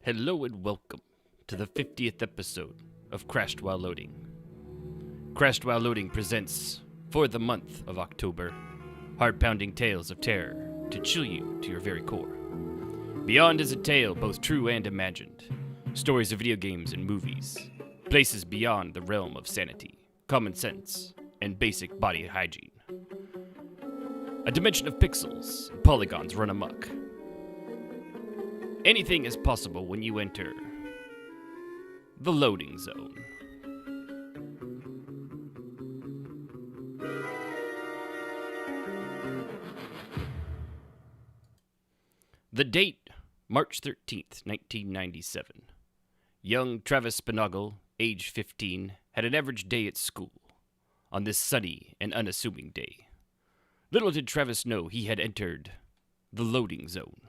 Hello and welcome to the 50th episode of Crashed While Loading. Crashed While Loading presents, for the month of October, heart-pounding tales of terror to chill you to your very core. Beyond is a tale both true and imagined. Stories of video games and movies. Places beyond the realm of sanity, common sense, and basic body hygiene. A dimension of pixels and polygons run amok. Anything is possible when you enter the loading zone. The date, March 13th, 1997. Young Travis Spinagle, age 15, had an average day at school. On this sunny and unassuming day, little did Travis know he had entered the loading zone.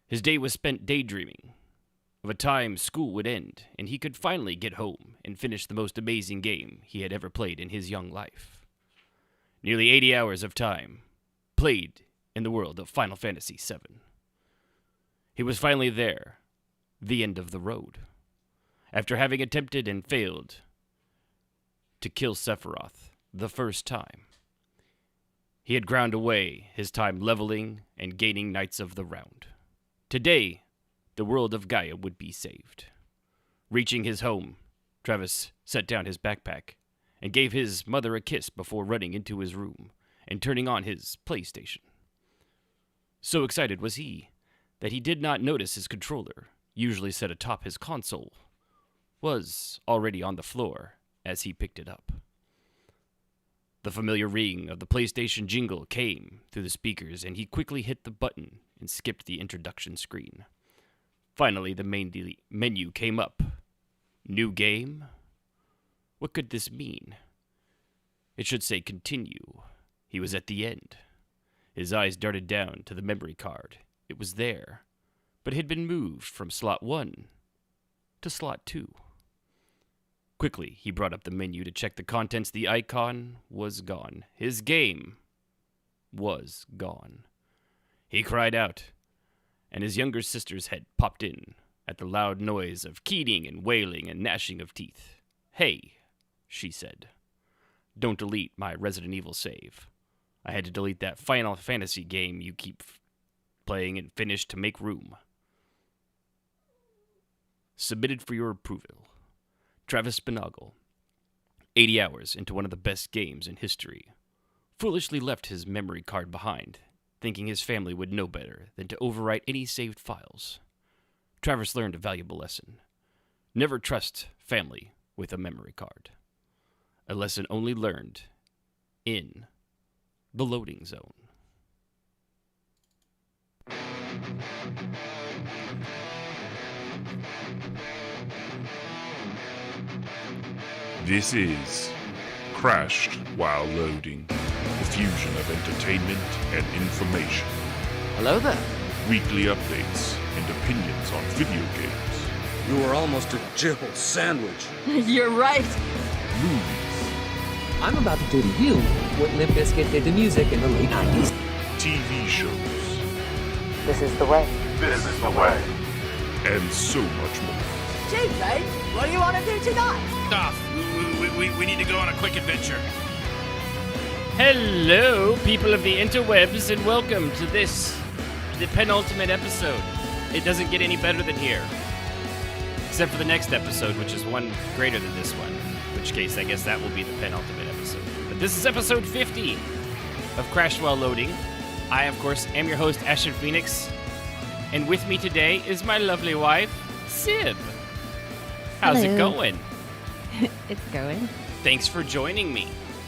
His day was spent daydreaming of a time school would end and he could finally get home and finish the most amazing game he had ever played in his young life. Nearly 80 hours of time played in the world of Final Fantasy VII. He was finally there, the end of the road. After having attempted and failed to kill Sephiroth the first time, he had ground away his time leveling and gaining Knights of the Round. Today, the world of Gaia would be saved. Reaching his home, Travis set down his backpack and gave his mother a kiss before running into his room and turning on his PlayStation. So excited was he that he did not notice his controller, usually set atop his console, was already on the floor as he picked it up. The familiar ring of the PlayStation jingle came through the speakers, and he quickly hit the button and skipped the introduction screen. Finally, the main menu came up. New game? What could this mean? It should say continue. He was at the end. His eyes darted down to the memory card. It was there, but had been moved from slot 1 to slot 2. Quickly, he brought up the menu to check the contents. The icon was gone. His game was gone. He cried out, and his younger sister's head popped in at the loud noise of keening and wailing and gnashing of teeth. "Hey," she said, "don't delete my Resident Evil save. I had to delete that Final Fantasy game you keep playing and finish to make room." Submitted for your approval. Travis Spinagle, 80 hours into one of the best games in history, foolishly left his memory card behind, thinking his family would know better than to overwrite any saved files. Travis learned a valuable lesson. Never trust family with a memory card. A lesson only learned in the loading zone. This is Crashed While Loading, the fusion of entertainment and information. Hello there. Weekly updates and opinions on video games. You were almost a jibble sandwich. You're right. Movies. I'm about to do to you what Limp Bizkit did to music in the late 90s. TV shows. This is the way. This is the way. And so much more. Jay, what do you want to do tonight? We need to go on a quick adventure. Hello, people of the interwebs, and welcome to the penultimate episode. It doesn't get any better than here. Except for the next episode, which is one greater than this one. In which case, I guess that will be the penultimate episode. But this is episode 50 of Crashed While Loading. I, of course, am your host, Ashen Phoenix. And with me today is my lovely wife, Sib. How's it going? It's going. Thanks for joining me.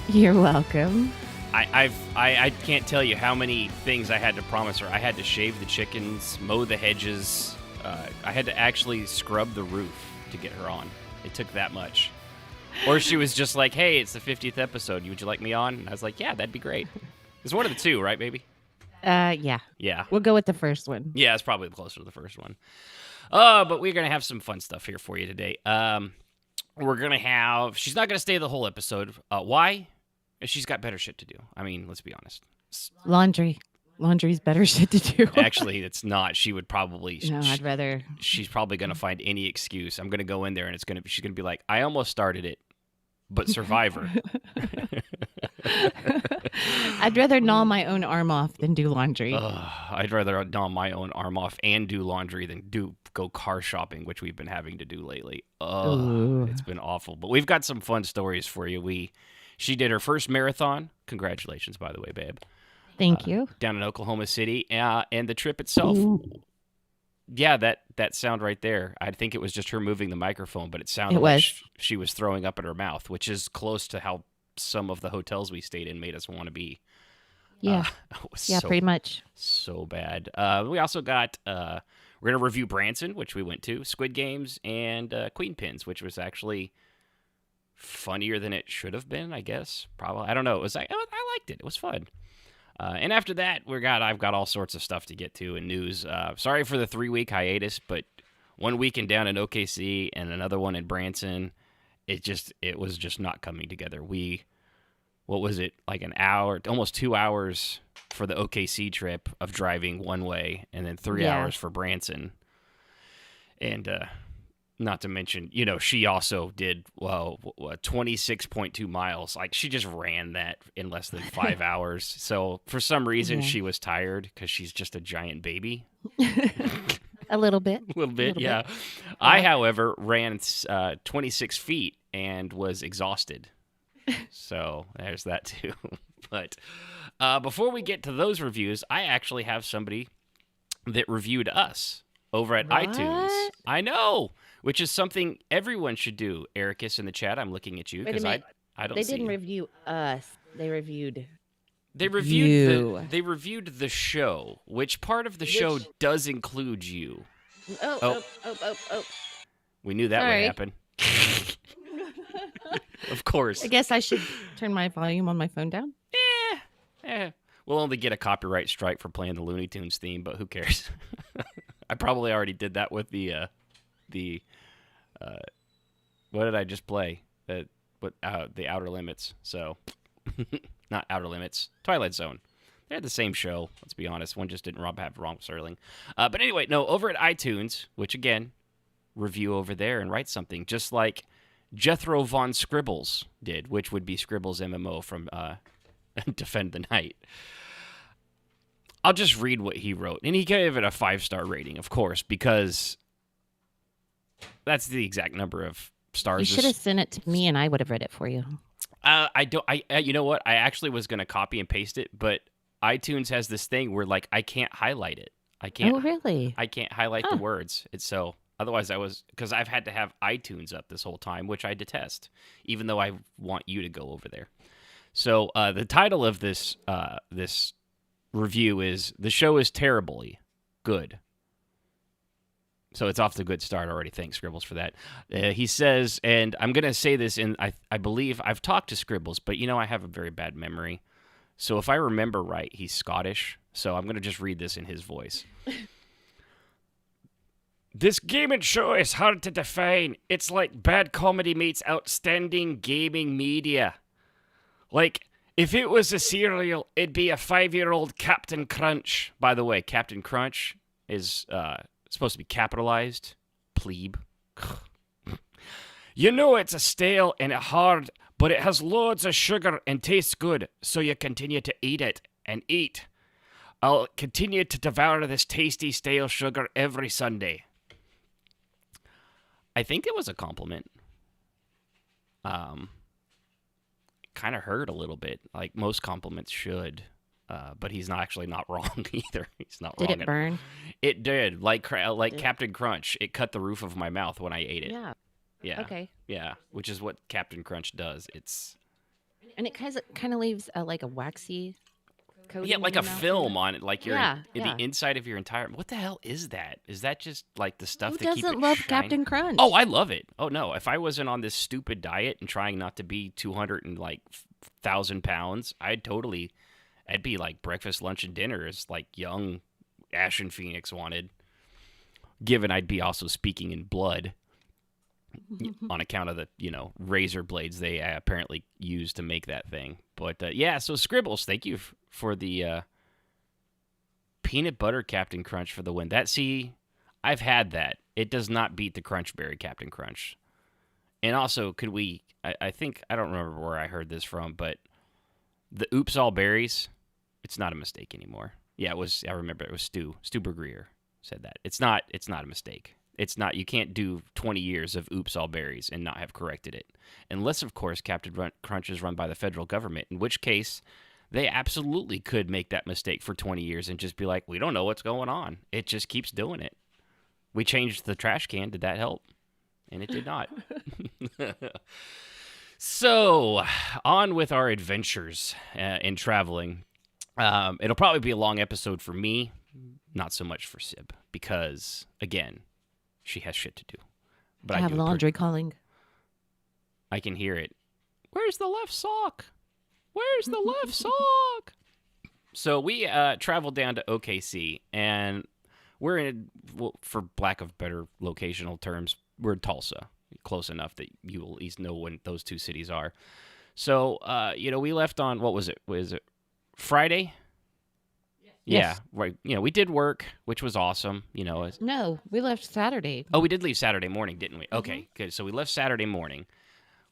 You're welcome. I can't tell you how many things I had to promise her. I had to shave the chickens, mow the hedges. I had to actually scrub the roof to get her on. It took that much. Or she was just like, "Hey, it's the 50th episode. Would you like me on?" And I was like, "Yeah, that'd be great." It's one of the two, right, baby? Yeah. Yeah. We'll go with the first one. Yeah, it's probably closer to the first one. But we're going to have some fun stuff here for you today. We're going to have... She's not going to stay the whole episode. Why? She's got better shit to do. I mean, let's be honest. Laundry. Laundry's better shit to do. Actually, it's not. She would probably. No, I'd rather. She's probably going to find any excuse. I'm going to go in there and she's going to be like, I almost started it, but Survivor. I'd rather gnaw my own arm off than do laundry. I'd rather gnaw my own arm off and do laundry than go car shopping, which we've been having to do lately. It's been awful. But we've got some fun stories for you. She did her first marathon. Congratulations, by the way, babe. Thank you. Down in Oklahoma City, and the trip itself. Ooh. Yeah, that sound right there. I think it was just her moving the microphone, but it sounded like she was throwing up in her mouth, which is close to how some of the hotels we stayed in made us want to be. Yeah, pretty much. So bad. We also got, we're going to review Branson, which we went to, Squid Games, and Queenpins, which was actually funnier than it should have been, I guess. Probably. I don't know. I liked it. It was fun. And after that, I've got all sorts of stuff to get to in news. Sorry for the 3-week hiatus, but 1 weekend down in OKC and another one in Branson, it was just not coming together. What was it, like an hour, almost 2 hours for the OKC trip of driving one way, and then 3 hours for Branson. And not to mention, she also did 26.2 miles. Like, she just ran that in less than 5 hours. So for some reason, she was tired because she's just a giant baby. A little bit. A little bit. I, however, ran 26 feet and was exhausted. So there's that too. But before we get to those reviews, I actually have somebody that reviewed us over at iTunes. I know, which is something everyone should do. Ericus in the chat, I'm looking at you because I don't see. They didn't review us. They reviewed. They reviewed the show. Which part of the show does include you? Oh. We knew that would happen. Of course. I guess I should turn my volume on my phone down. We'll only get a copyright strike for playing the Looney Tunes theme, but who cares? I probably already did that with the what did I just play? The Outer Limits. So not Outer Limits, Twilight Zone. They had the same show. Let's be honest. One just didn't have Ron Serling. But anyway, no, over at iTunes, which again, review over there and write something, just like Jethro Von Scribbles did, which would be Scribbles MMO from Defend the Night. I'll just read what he wrote. And he gave it a 5-star rating, of course, because that's the exact number of stars. You should have sent it to me and I would have read it for you. You know what? I actually was going to copy and paste it, but iTunes has this thing where, like, I can't highlight it. Oh, really? I can't highlight the words. Otherwise, because I've had to have iTunes up this whole time, which I detest, even though I want you to go over there. So the title of this review is "The Show is Terribly Good." So it's off to a good start already. Thanks, Scribbles, for that. He says, and I'm going to say this I believe I've talked to Scribbles, but I have a very bad memory. So if I remember right, he's Scottish. So I'm going to just read this in his voice. This gaming show is hard to define. It's like bad comedy meets outstanding gaming media. Like, if it was a cereal, it'd be a 5-year-old Captain Crunch. By the way, Captain Crunch is supposed to be capitalized. Plebe. It's a stale and hard, but it has loads of sugar and tastes good, so you continue to eat it and eat. I'll continue to devour this tasty stale sugar every Sunday. I think it was a compliment. Kind of hurt a little bit, like most compliments should. But he's not wrong either. He's not wrong. Did it burn? It did. Like Captain Crunch, it cut the roof of my mouth when I ate it. Yeah. Yeah. Okay. Yeah, which is what Captain Crunch does. And it kind of leaves like a waxy coating. Yeah, like a film on it, like you're in yeah. the inside of your entire. What the hell is that? Is that just like the stuff Who that keep it doesn't love shiny? Captain Crunch? Oh, I love it. Oh no, if I wasn't on this stupid diet and trying not to be 200,000 pounds, I'd be like breakfast, lunch, and dinner as like young Ashen Phoenix wanted. Given I'd be also speaking in blood. on account of the, razor blades they apparently used to make that thing. But yeah, so Scribbles, thank you for the peanut butter Captain Crunch for the win. I've had that. It does not beat the Crunchberry Captain Crunch. And also, I think, I don't remember where I heard this from, but the Oops All Berries, it's not a mistake anymore. Yeah, I remember it was Stu Bergrier said that. It's not a mistake. It's not, you can't do 20 years of Oops All Berries and not have corrected it. Unless, of course, Captain Crunch is run by the federal government, in which case they absolutely could make that mistake for 20 years and just be like, we don't know what's going on. It just keeps doing it. We changed the trash can. Did that help? And it did not. So, on with our adventures in traveling. It'll probably be a long episode for me, not so much for Sib, because, again, she has shit to do. But I have laundry calling. I can hear it. Where's the left sock? Where's the left sock? So we traveled down to OKC, and we're in, for lack of better locational terms, we're in Tulsa, close enough that you will at least know when those two cities are. So, we left on, what was it? Was it Friday? Yes. Yeah, right. We did work, which was awesome. No, we left Saturday. Oh, we did leave Saturday morning, didn't we? Okay, good. So we left Saturday morning,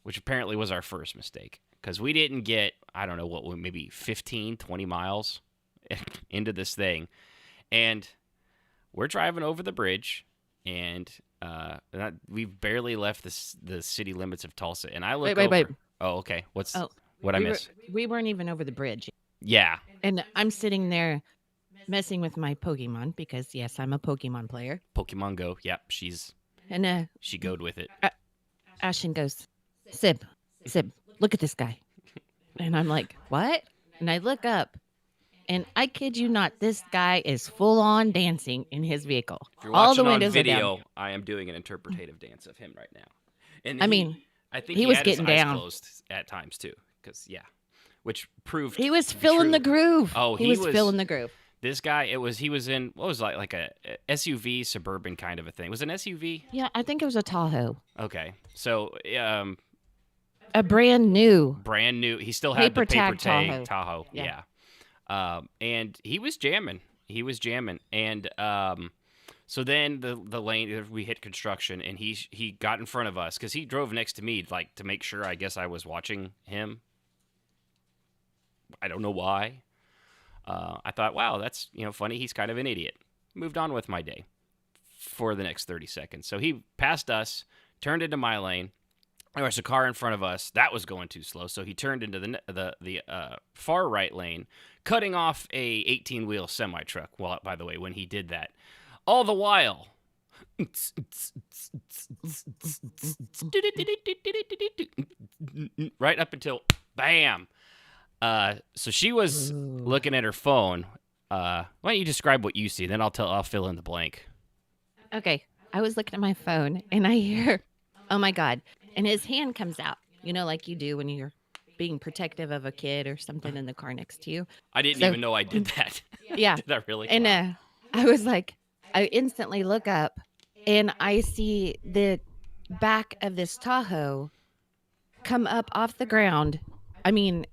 which apparently was our first mistake, because we didn't get, I don't know, maybe 15, 20 miles into this thing. And we're driving over the bridge, and we've barely left the city limits of Tulsa. And I look over. Wait. Oh, okay. What'd I miss? We weren't even over the bridge. Yeah. And I'm sitting there messing with my Pokemon because, yes, I'm a Pokemon player. Pokemon Go. Yep, she goed with it. Ashton goes, Sib, look at this guy. And I'm like, what? And I look up, and I kid you not, this guy is full on dancing in his vehicle. If you're watching on video, I am doing an interpretative dance of him right now. And I think he was getting his eyes down closed at times too, because which proved he was filling the groove. Oh, he was filling the groove. This guy, he was in, what was like a SUV suburban kind of a thing. Was it an SUV? Yeah, I think it was a Tahoe. Okay, so a brand new. He still had the paper tag Tahoe. Yeah. And he was jamming. And so then the lane, we hit construction, and he got in front of us because he drove next to me, like, to make sure, I guess, I was watching him. I don't know why. I thought, wow, that's funny. He's kind of an idiot. Moved on with my day for the next 30 seconds. So he passed us, turned into my lane. There was a car in front of us that was going too slow, so he turned into the far right lane, cutting off a 18-wheel semi truck. Well, by the way, when he did that, all the while, right up until bam. So she was looking at her phone. Why don't you describe what you see? Then I'll fill in the blank. Okay. I was looking at my phone, and I hear, oh my God. And his hand comes out, like you do when you're being protective of a kid or something in the car next to you. I didn't even know I did that. Yeah. Did I really? And I was like, I instantly look up, and I see the back of this Tahoe come up off the ground. I mean,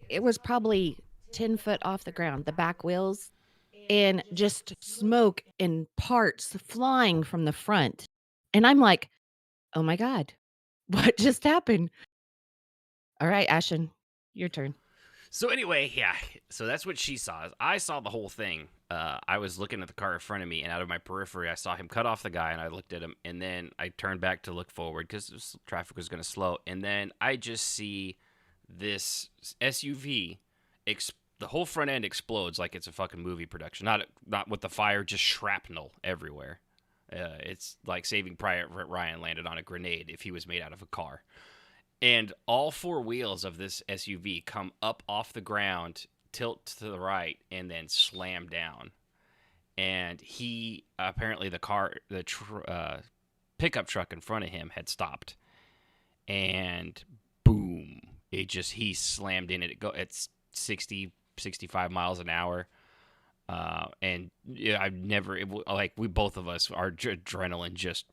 it was probably 10 foot off the ground, the back wheels, and just smoke and parts flying from the front. And I'm like, oh my God, what just happened? All right, Ashton, your turn. So anyway, yeah, so that's what she saw. I saw the whole thing. I was looking at the car in front of me, and out of my periphery, I saw him cut off the guy, and I looked at him, and then I turned back to look forward because traffic was going to slow, and then I just see this SUV, the whole front end explodes like it's a fucking movie production. Not with the fire, just shrapnel everywhere. It's like Saving Private Ryan landed on a grenade if he was made out of a car. And all four wheels of this SUV come up off the ground, tilt to the right, and then slam down. And he, apparently the pickup truck in front of him had stopped. And boom, he slammed in it. It's 60, 65 miles an hour. And yeah, we both of us, our adrenaline just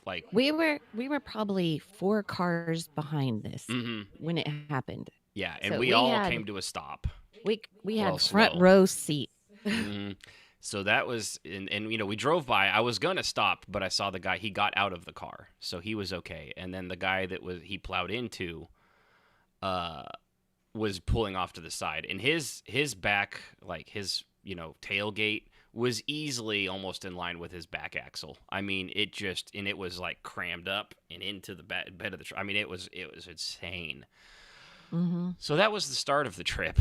Like, We were probably 4 cars behind this mhm. when it happened. Yeah, and So we we all had came to a stop. we Well, had front slow. row seat. Mhm. So that was, and we drove by. I was gonna stop, but I saw the guy. He got out of the car, so he was okay. And then the guy that he plowed into, was pulling off to the side, and his back, like his tailgate, was easily almost in line with his back axle. I mean, it was like crammed up and into the bed of the truck. I mean, it was insane. Mm-hmm. So that was the start of the trip,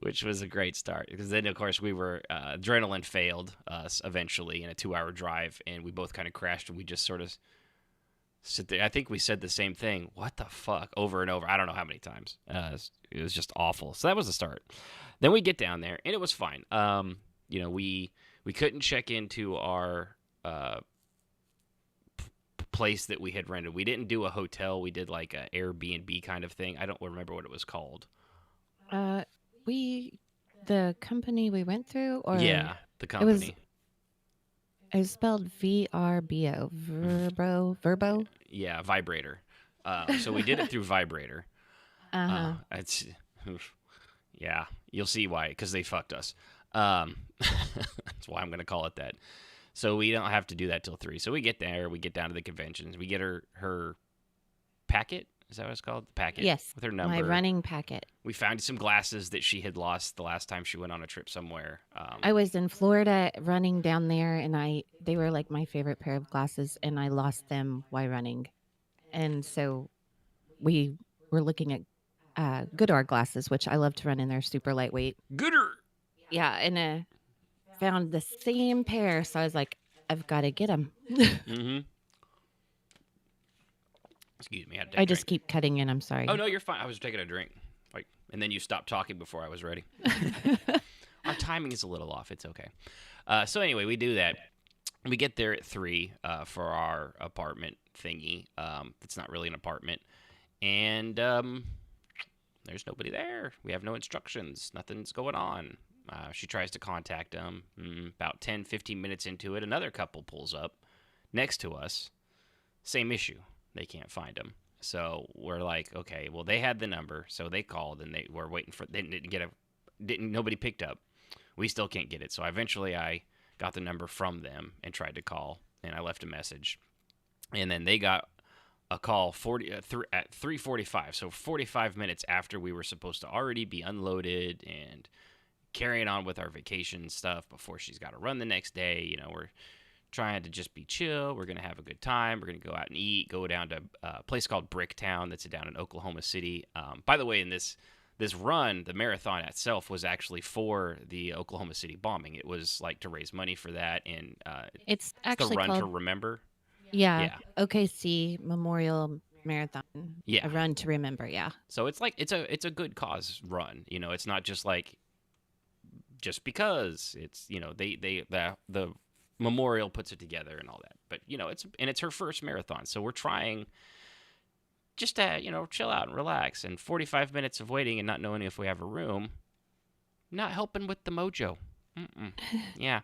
which was a great start, because then of course we were adrenaline failed us eventually in a 2-hour drive, and we both kind of crashed, and we just sort of sit there. I think we said the same thing, what the fuck, over and over. I don't know how many times. It was just awful. So that was the start. Then we get down there, and it was fine. We couldn't check into our place that we had rented. We didn't do a hotel. We did like a Airbnb kind of thing. I don't remember what it was called. The company we went through, or Yeah, the company. It was spelled VRBO, Verbo. Yeah, Vibrator. So we did it through Vibrator. It's yeah, you'll see why, because they fucked us. That's why I'm gonna call it that. So we don't have to do that till 3. So we get there, we get down to the conventions, we get her packet. Is that what it's called? The packet. Yes, with her number. my running packet. We found some glasses that she had lost the last time she went on a trip somewhere. I was in Florida running down there, and they were like my favorite pair of glasses, and I lost them while running. And so we were looking at Goodar glasses, which I love to run in. They're super lightweight. Gooder. Yeah, and found the same pair, so I was like, I've got to get them. Mm-hmm. Excuse me. I, had to take I a just drink. keep cutting in. I'm sorry. Oh no, you're fine. I was taking a drink, and then you stopped talking before I was ready. Our timing is a little off. It's okay. So anyway, we do that. We get there at 3 for our apartment thingy. It's not really an apartment, and there's nobody there. We have no instructions. Nothing's going on. She tries to contact them. About 10, 15 minutes into it, another couple pulls up next to us. Same issue. They can't find them. So we're like, okay, well, they had the number, so they called, and they were waiting for. They didn't get nobody picked up. We still can't get it. So eventually, I got the number from them and tried to call, and I left a message, and then they got a call at 3:45. So 45 minutes after we were supposed to already be unloaded and carrying on with our vacation stuff before she's got to run the next day. We're trying to just be chill. We're going to have a good time. We're going to go out and eat, go down to a place called Bricktown that's down in Oklahoma City. By the way, in this run, the marathon itself was actually for the Oklahoma City bombing. It was like to raise money for that, and it's actually the Run called, to Remember. Yeah. OKC Memorial Marathon. Yeah. A Run to Remember. Yeah. So it's like it's a good cause run. It's not just like just because it's the memorial puts it together and all that. But it's her first marathon, so we're trying just to chill out and relax. And 45 minutes of waiting and not knowing if we have a room, not helping with the mojo. Yeah.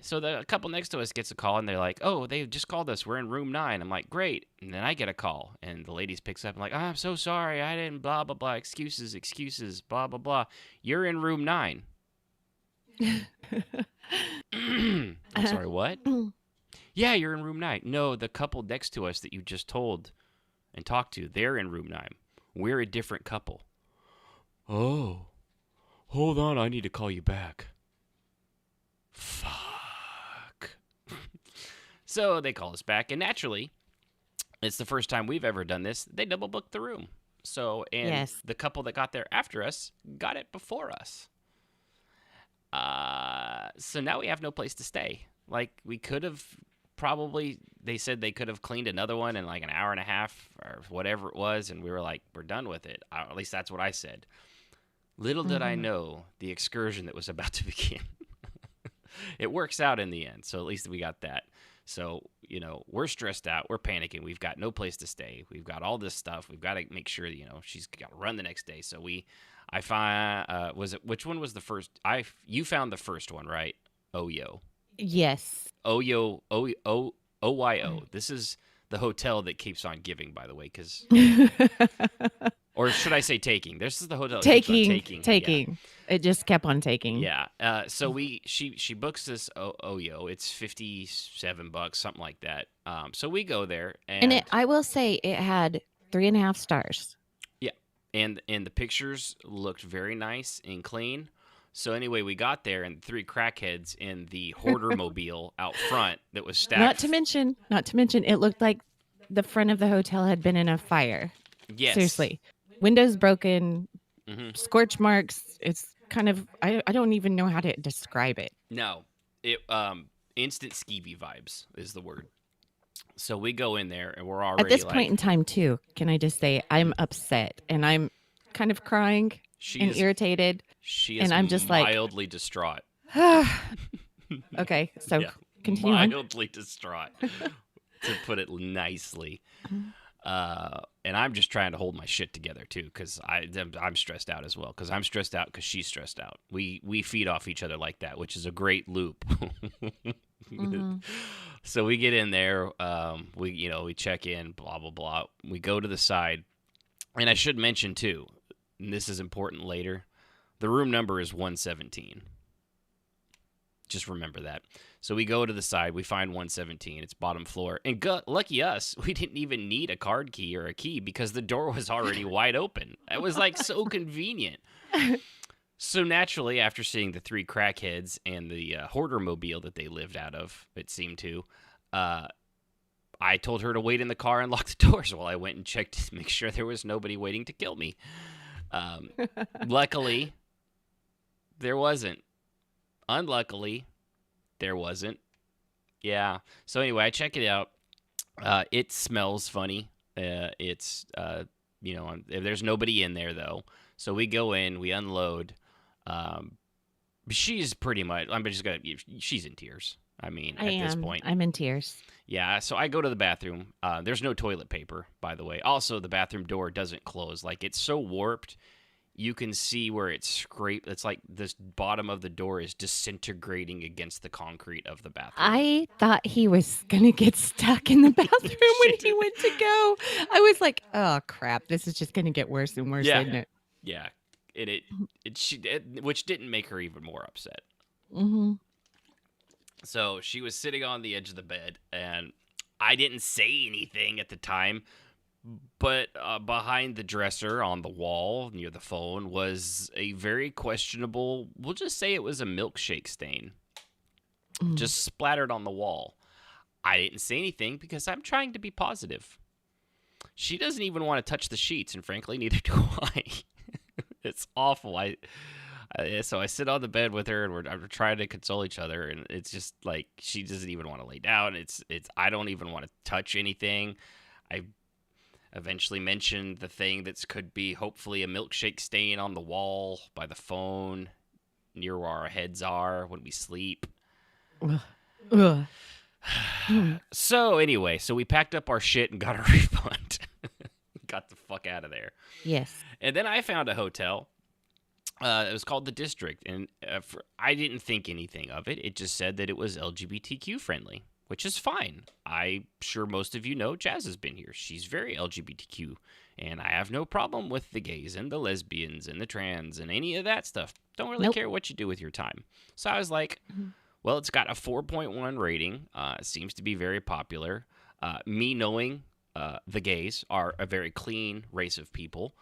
So the couple next to us gets a call, and they're like, "Oh, they just called us. We're in room 9." I'm like, "Great." And then I get a call, and the lady picks up and like, "Oh, I'm so sorry. I didn't blah blah blah. Excuses, blah blah blah. You're in room 9." I'm sorry, what? Yeah, you're in room 9. No, the couple next to us that you just told and talked to, they're in room 9. We're a different couple. Oh, hold on, I need to call you back. Fuck. So they call us back, and naturally, it's the first time we've ever done this. They double booked the room. So, and Yes. the couple that got there after us got it before us. So now we have no place to stay. Like, we could have probably, they said they could have cleaned another one in like an hour and a half or whatever it was, and we were like, we're done with it. At least that's what I said. Little did I know the excursion that was about to begin. It works out in the end, so at least we got that. So, we're stressed out. We're panicking. We've got no place to stay. We've got all this stuff. We've got to make sure that, she's got to run the next day. So which one was the first? You found the first one, right? Oyo. Yes. OYO. This is the hotel that keeps on giving, by the way, because or should I say taking? This is the hotel that keeps on taking. It just kept on taking. Yeah. So she books this OYO. It's $57, something like that. So we go there, and I will say it had 3.5 stars. yeah, and the pictures looked very nice and clean. So anyway, we got there, and 3 crackheads in the hoarder mobile out front that was stacked. Not to mention, it looked like the front of the hotel had been in a fire. Yes. Seriously. Windows broken, Mm-hmm. scorch marks. It's kind of, I don't even know how to describe it. No, it instant skeevy vibes is the word. So we go in there, and we're already At this point in time, too, can I just say I'm upset and I'm kind of crying and irritated. She is and I'm just mildly distraught. Okay, so Yeah, continue on. mildly distraught, to put it nicely. And I'm just trying to hold my shit together too, because I'm stressed out as well. Because I'm stressed out because she's stressed out. We feed off each other like that, which is a great loop. Mm-hmm. So we get in there. We check in. Blah blah blah. We go to the side, and I should mention too, and this is important later. The room number is 117. Just remember that. So we go to the side. We find 117. It's bottom floor. And lucky us, we didn't even need a card key or a key because the door was already wide open. It was like so convenient. So naturally, after seeing the 3 crackheads and the hoarder mobile that they lived out of, it seemed to, I told her to wait in the car and lock the doors while I went and checked to make sure there was nobody waiting to kill me. Luckily, there wasn't. Unluckily, there wasn't. Yeah. So anyway, I check it out. It smells funny. There's nobody in there though. So we go in, we unload. She's pretty much. She's in tears. I mean, this point, I'm in tears. Yeah. So I go to the bathroom. There's no toilet paper, by the way. Also, the bathroom door doesn't close. Like, it's so warped. You can see where it's scraped. It's like this bottom of the door is disintegrating against the concrete of the bathroom. I thought he was going to get stuck in the bathroom when he went to go. I was like, oh, crap. This is just going to get worse and worse, isn't it? Yeah. Which didn't make her even more upset. Mm-hmm. So she was sitting on the edge of the bed, and I didn't say anything at the time. But behind the dresser on the wall near the phone was a very questionable, we'll just say it was a milkshake stain, just splattered on the wall. I didn't say anything because I'm trying to be positive. She doesn't even want to touch the sheets, and frankly, neither do I. It's awful. So I sit on the bed with her, and we're trying to console each other, and it's just like she doesn't even want to lay down. I don't even want to touch anything. I eventually mentioned the thing that could be hopefully a milkshake stain on the wall by the phone near where our heads are when we sleep. So anyway, we packed up our shit and got a refund. Got the fuck out of there. Yes. And then I found a hotel. It was called The District, and I didn't think anything of it. It just said that it was LGBTQ friendly, which is fine. I'm sure most of you know Jazz has been here. She's very LGBTQ, and I have no problem with the gays and the lesbians and the trans and any of that stuff. Don't really care what you do with your time. So I was like, well, it's got a 4.1 rating. It seems to be very popular. Me knowing the gays are a very clean race of people.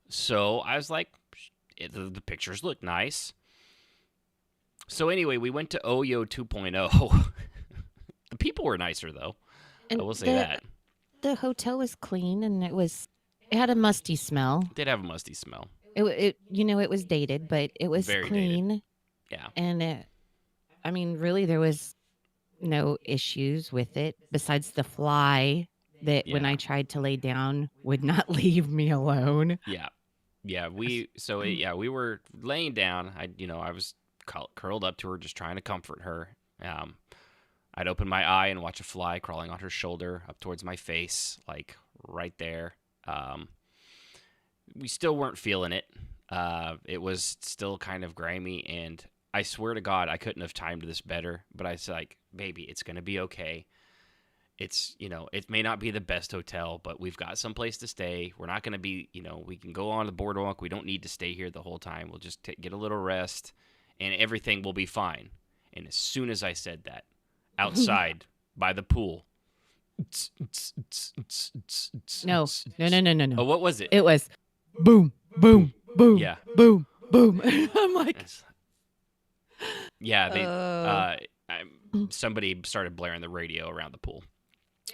So I was like, the pictures look nice. So anyway, we went to OYO 2.0. The people were nicer, though. And I will say that. The hotel was clean, and it had a musty smell. It did have a musty smell. It was dated, but it was Very clean. dated. Yeah. And really, there was no issues with it besides the fly that when I tried to lay down would not leave me alone. Yeah. Yeah, we were laying down. I was curled up to her, just trying to comfort her. I'd open my eye and watch a fly crawling on her shoulder up towards my face, like right there. We still weren't feeling it. It was still kind of grimy, and I swear to God, I couldn't have timed this better. But I was like, baby, it's gonna be okay. It's, it may not be the best hotel, but we've got some place to stay. We're not gonna be, we can go on the boardwalk. We don't need to stay here the whole time. We'll just get a little rest, and everything will be fine. And as soon as I said that, outside by the pool. No. Oh, what was it? It was boom, boom, boom, Yeah. boom, boom. I'm like, Yeah, somebody started blaring the radio around the pool.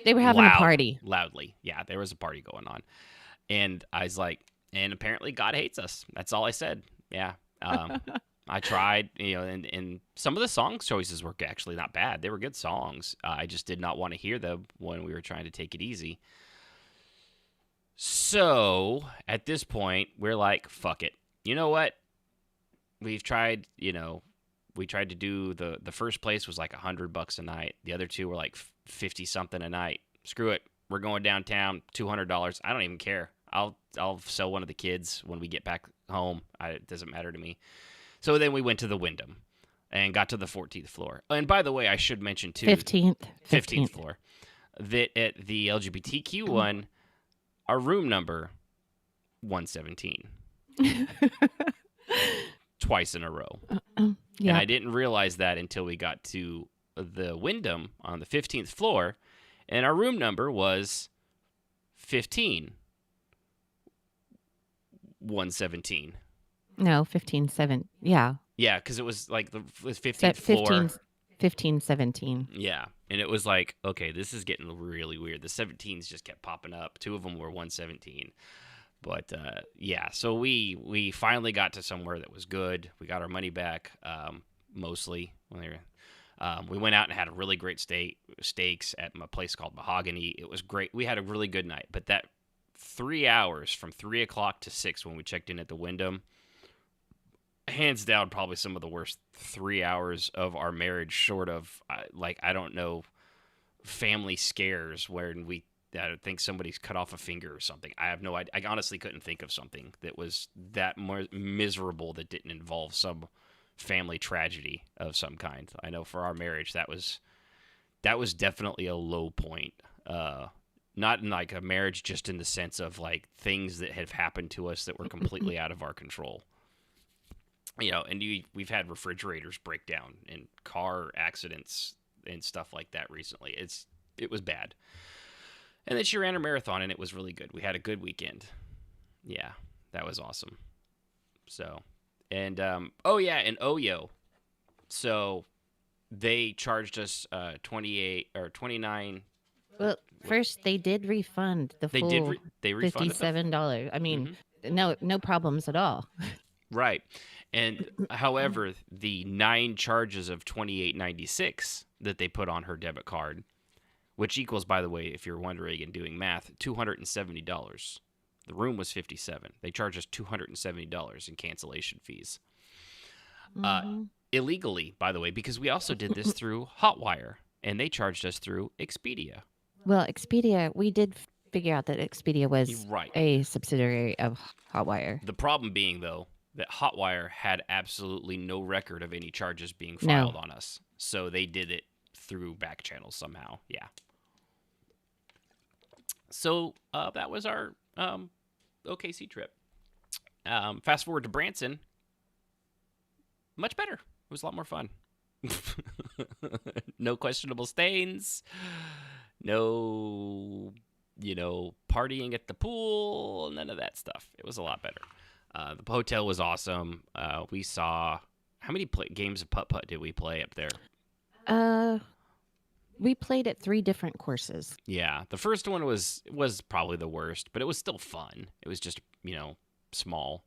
they were having a party. Loudly. Yeah, there was a party going on. And I was like, and apparently God hates us. That's all I said. Yeah. I tried, and some of the song choices were actually not bad. They were good songs. I just did not want to hear them when we were trying to take it easy. So at this point, we're like, fuck it. You know what? We've tried, we tried to do the first place was like $100 a night. The other two were like 50 something a night. Screw it. We're going downtown, $200. I don't even care. I'll sell one of the kids when we get back home. It doesn't matter to me. So then we went to the Wyndham and got to the 14th floor. And by the way, I should mention too, 15th floor, that at the LGBTQ one, our room number 117. Twice in a row. Yeah. And I didn't realize that until we got to the Wyndham on the 15th floor, and our room number was 117. No, 15-7. Yeah. Yeah, because it was like the 15th floor. 15-17. Yeah, and it was like, okay, this is getting really weird. The 17s just kept popping up. Two of them were 117. But, yeah, so we finally got to somewhere that was good. We got our money back, mostly. We went out and had a really great steaks at a place called Mahogany. It was great. We had a really good night. But that 3 hours from 3 o'clock to 6 when we checked in at the Wyndham, hands down, probably some of the worst 3 hours of our marriage, short of, I don't know, family scares where I think somebody's cut off a finger or something. I have no idea. I honestly couldn't think of something that was that more miserable that didn't involve some family tragedy of some kind. I know for our marriage, that was definitely a low point. Not in like a marriage, just in the sense of like things that have happened to us that were completely out of our control. And we've had refrigerators break down and car accidents and stuff like that recently. It was bad. And then she ran her marathon, and it was really good. We had a good weekend. Yeah, that was awesome. So, and, and Oyo. So, they charged us 28 or 29. Well, first they did refund the full they refunded $57. I mean, no problems at all. Right. And however, the 9 charges of $28.96 that they put on her debit card, which equals, by the way, if you're wondering and doing math, $270. The room was $57. They charged us $270 in cancellation fees. Illegally, by the way, because we also did this through Hotwire, and they charged us through Expedia. Well, Expedia, we did figure out that Expedia was Right. a subsidiary of Hotwire. The problem being, though, that Hotwire had absolutely no record of any charges being filed on us. So they did it through back channels somehow. Yeah. So that was our OKC trip. Fast forward to Branson. Much better. It was a lot more fun. No questionable stains. No, partying at the pool. None of that stuff. It was a lot better. The hotel was awesome. We saw... How many games of putt-putt did we play up there? We played at 3 different courses. Yeah, the first one was probably the worst, but it was still fun. It was just, small.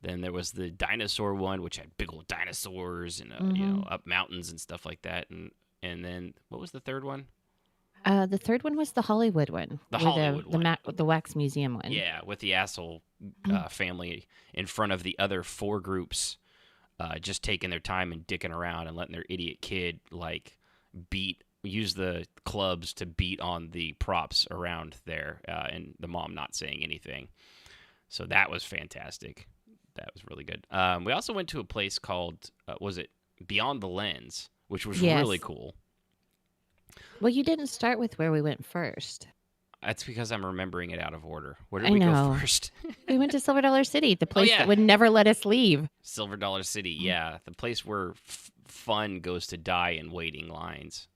Then there was the dinosaur one, which had big old dinosaurs and, up mountains and stuff like that. And then, what was the third one? The third one was the Hollywood one. The Wax Museum one. Yeah, with the asshole family in front of the other 4 groups just taking their time and dicking around and letting their idiot kid, use the clubs to beat on the props around there, and the mom not saying anything. So that was fantastic. That was really good. We also went to a place called, was it Beyond the Lens, which was Yes. really cool. Well, you didn't start with where we went first. That's because I'm remembering it out of order. Where did I we know. go first? We went to Silver Dollar City, the place yeah. that would never let us leave. Silver Dollar City, yeah. The place where fun goes to die in waiting lines.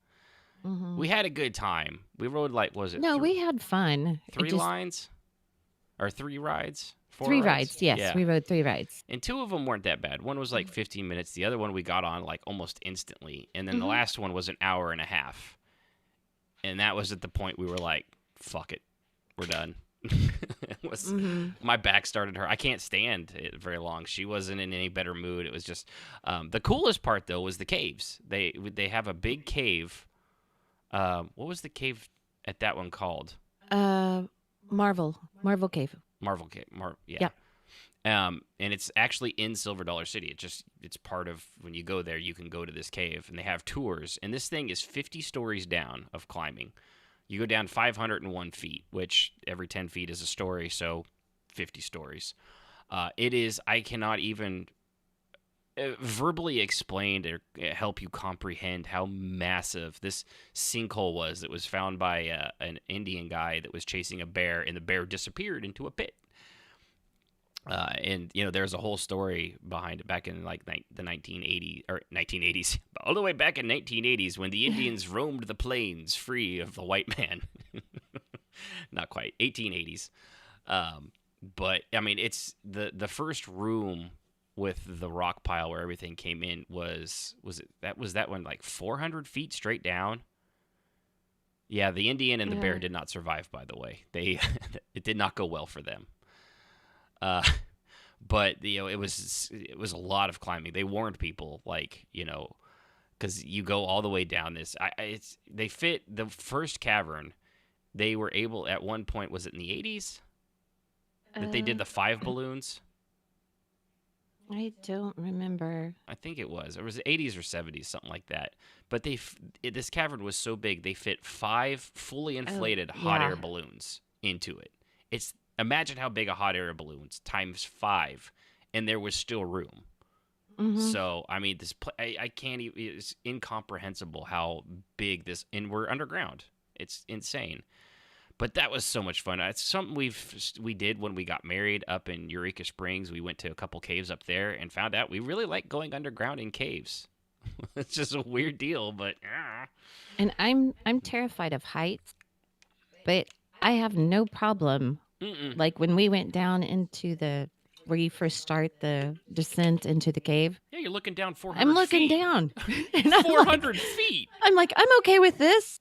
Mhm. We had a good time. We rode, like, was it No, we had fun. It 3 just- lines? Or 3 rides? 4 3 rides? rides, yes. Yeah. We rode 3 rides. And 2 of them weren't that bad. One was like 15 minutes. The other one we got on like almost instantly. And then the last one was an hour and a half. And that was at the point we were like, fuck it. We're done. My back started hurt. I can't stand it very long. She wasn't in any better mood. It was just the coolest part though was the caves. They have a big cave. What was the cave at that one called? Marvel Cave. Marvel Cave. Yeah. Yep. And it's actually in Silver Dollar City. It's part of when you go there, you can go to this cave and they have tours. And this thing is 50 stories down of climbing. You go down 501 feet, which every 10 feet is a story, so 50 stories. It is, I cannot even verbally explain or help you comprehend how massive this sinkhole was that was found by an Indian guy that was chasing a bear, and the bear disappeared into a pit. And, there's a whole story behind it back in, like, the 1980s, all the way back in 1980s when the Indians roamed the plains free of the white man. Not quite, 1880s. But, I mean, it's the first room with the rock pile where everything came in was that one, like, 400 feet straight down? Yeah, the Indian and the bear did not survive, by the way. It did not go well for them. But it was a lot of climbing. They warned people, like, because you go all the way down this. They fit the first cavern. They were able at one point. Was it in the 80s that they did the 5 balloons? I don't remember. I think it was. It was the 80s or 70s, something like that. But this cavern was so big, they fit 5 fully inflated hot air balloons into it. Imagine how big a hot air balloon is times 5, and there was still room. So, I mean, I can't even, it's incomprehensible how big this, and we're underground. It's insane. But that was so much fun. It's something we did when we got married up in Eureka Springs. We went to a couple caves up there and found out we really like going underground in caves. It's just a weird deal, but... And I'm terrified of heights, but I have no problem. Like when we went down into where you first start the descent into the cave. Yeah, you're looking down 400 I'm looking feet. down. And 400 feet! I'm like, I'm okay with this.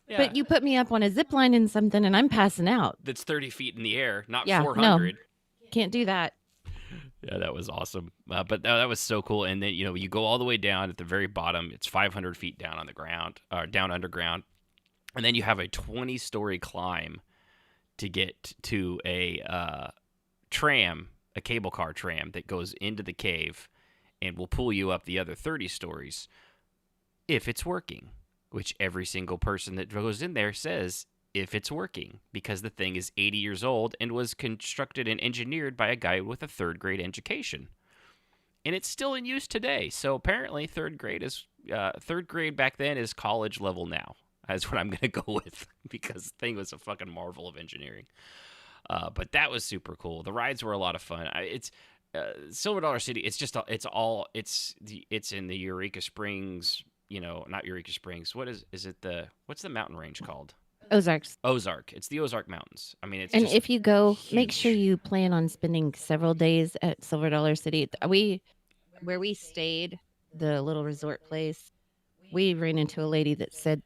Yeah. But you put me up on a zip line and something and I'm passing out. That's 30 feet in the air, not Yeah, 400. no. Can't do that. Yeah, that was awesome. But that was so cool. And then, you go all the way down at the very bottom. It's 500 feet down on the ground, or down underground. And then you have a 20-story climb to get to a tram, a cable car tram that goes into the cave and will pull you up the other 30 stories if it's working, which every single person that goes in there says if it's working, because the thing is 80 years old and was constructed and engineered by a guy with a 3rd grade education. And it's still in use today. So apparently 3rd grade back then is college level now. That's what I'm going to go with, because the thing was a fucking marvel of engineering. But that was super cool. The rides were a lot of fun. It's Silver Dollar City. It's just it's in the Eureka Springs. Not Eureka Springs. What's the mountain range called? Ozarks. Ozark. It's the Ozark Mountains. I mean, it's And just if you go, make sure huge. you plan on spending several days at Silver Dollar City. Where we stayed, the little resort place, we ran into a lady that said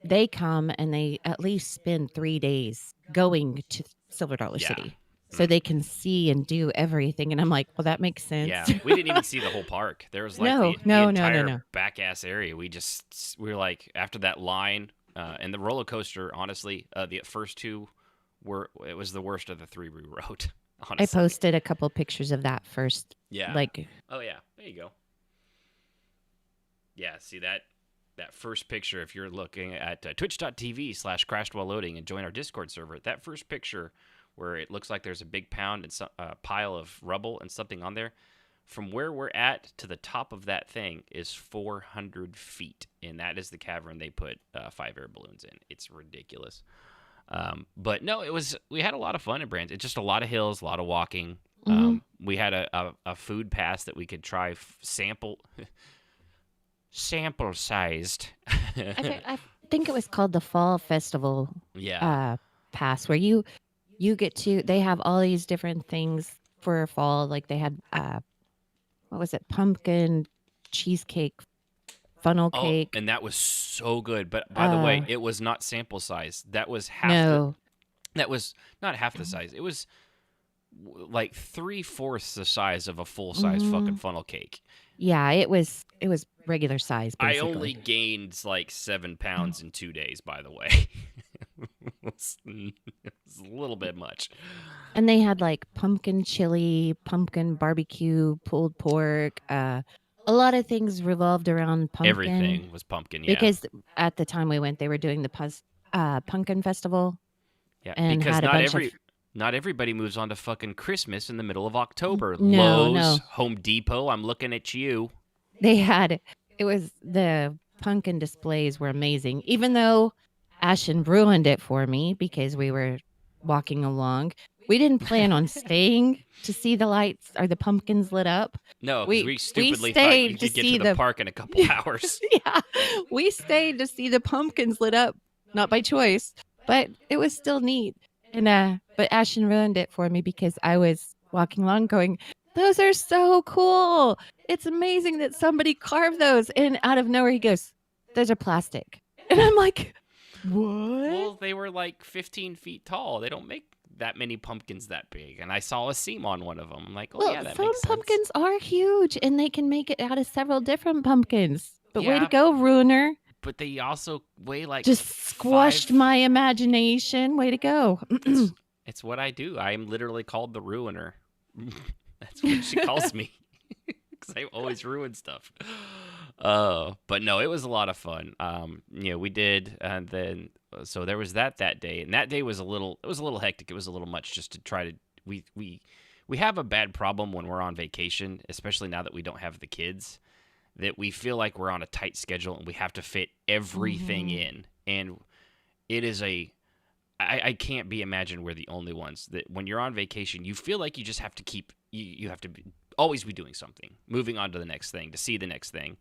they come and they at least spend 3 days going to Silver Dollar City so they can see and do everything. And I'm like, well, that makes sense. Yeah, we didn't even see the whole park. There was like the No. entire back ass area. We were like, after that line and the roller coaster, honestly, the first 2 it was the worst of the 3 we rode. Honestly. I posted a couple pictures of that first. Yeah. Like, oh yeah, there you go. Yeah, see that first picture, if you're looking at twitch.tv/crashedwhileloading and join our Discord server, that first picture where it looks like there's a big pound and a pile of rubble and something on there. From where we're at to the top of that thing is 400 feet, and that is the cavern they put 5 air balloons in. It's ridiculous. But no, we had a lot of fun in Branson. It's just a lot of hills, a lot of walking. We had a food pass that we could try sample sized. I think it was called the Fall Festival pass, where you get to, they have all these different things for fall. Like they had, what was it? Pumpkin cheesecake, funnel cake. And that was so good. But by the way, it was not sample size. That was half. That was not half the size. It was like 3/4 the size of a full size fucking funnel cake. Yeah, it was regular size, basically. I only gained like 7 pounds in 2 days, by the way. It's a little bit much. And they had like pumpkin chili, pumpkin barbecue, pulled pork. A lot of things revolved around pumpkin. Everything was pumpkin, yeah. Because at the time we went, they were doing the pumpkin festival. Yeah, and because had not everybody moves on to fucking Christmas in the middle of October. No, Lowe's, Home Depot, I'm looking at you. They had, it was, the pumpkin displays were amazing. Even though Ashton ruined it for me because we were walking along. We didn't plan on staying to see the lights or the pumpkins lit up. No, we stupidly thought you could get to the park in a couple hours. Yeah, we stayed to see the pumpkins lit up, not by choice, but it was still neat. And but Ashton ruined it for me because I was walking along going, those are so cool. It's amazing that somebody carved those. And out of nowhere he goes, those are plastic. And I'm like, what? Well, they were like 15 feet tall. They don't make that many pumpkins that big. And I saw a seam on one of them. I'm like, oh, yeah, that some makes sense. pumpkins are huge and they can make it out of several different pumpkins. But way Yeah. to go, ruiner. But they also weigh like Just squashed my imagination. Way to go. It's what I do. I am literally called the ruiner. That's what she calls me. Because I always ruin stuff. But no, it was a lot of fun. We did, and then so there was that day, and that day was a little hectic. It was a little much just to try to we have a bad problem when we're on vacation, especially now that we don't have the kids, that we feel like we're on a tight schedule and we have to fit everything in, and it is I can't imagine we're the only ones that when you're on vacation, you feel like you just have to keep you have to always be doing something, moving on to the next thing, to see the next thing.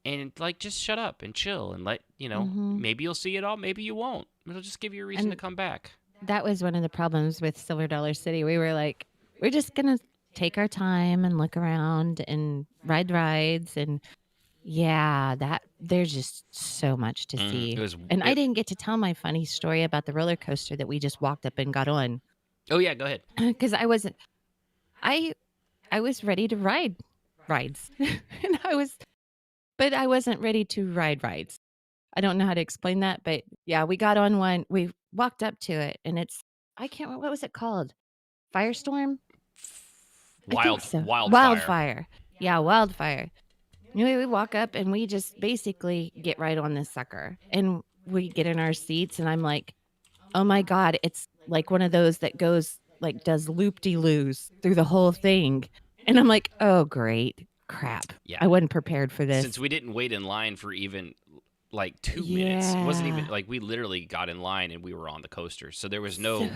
And like, just shut up and chill and let, maybe you'll see it all, maybe you won't. It'll just give you a reason to come back. That was one of the problems with Silver Dollar City. We were like, we're just going to take our time and look around and ride rides. And yeah, there's just so much to see. I didn't get to tell my funny story about the roller coaster that we just walked up and got on. Oh yeah, go ahead. Because I was ready to ride rides. But I wasn't ready to ride rides. I don't know how to explain that, but yeah, we got on one. We walked up to it, and I can't remember, what was it called? Firestorm? Wildfire. Yeah, Wildfire. Anyway, we walk up, and we just basically get right on this sucker. And we get in our seats, and I'm like, oh my God, it's like one of those that goes, like, does loop-de-loos through the whole thing. And I'm like, oh, great. Crap. Yeah. I wasn't prepared for this. Since we didn't wait in line for even like 2 minutes. It wasn't even like we literally got in line and we were on the coaster. So there was no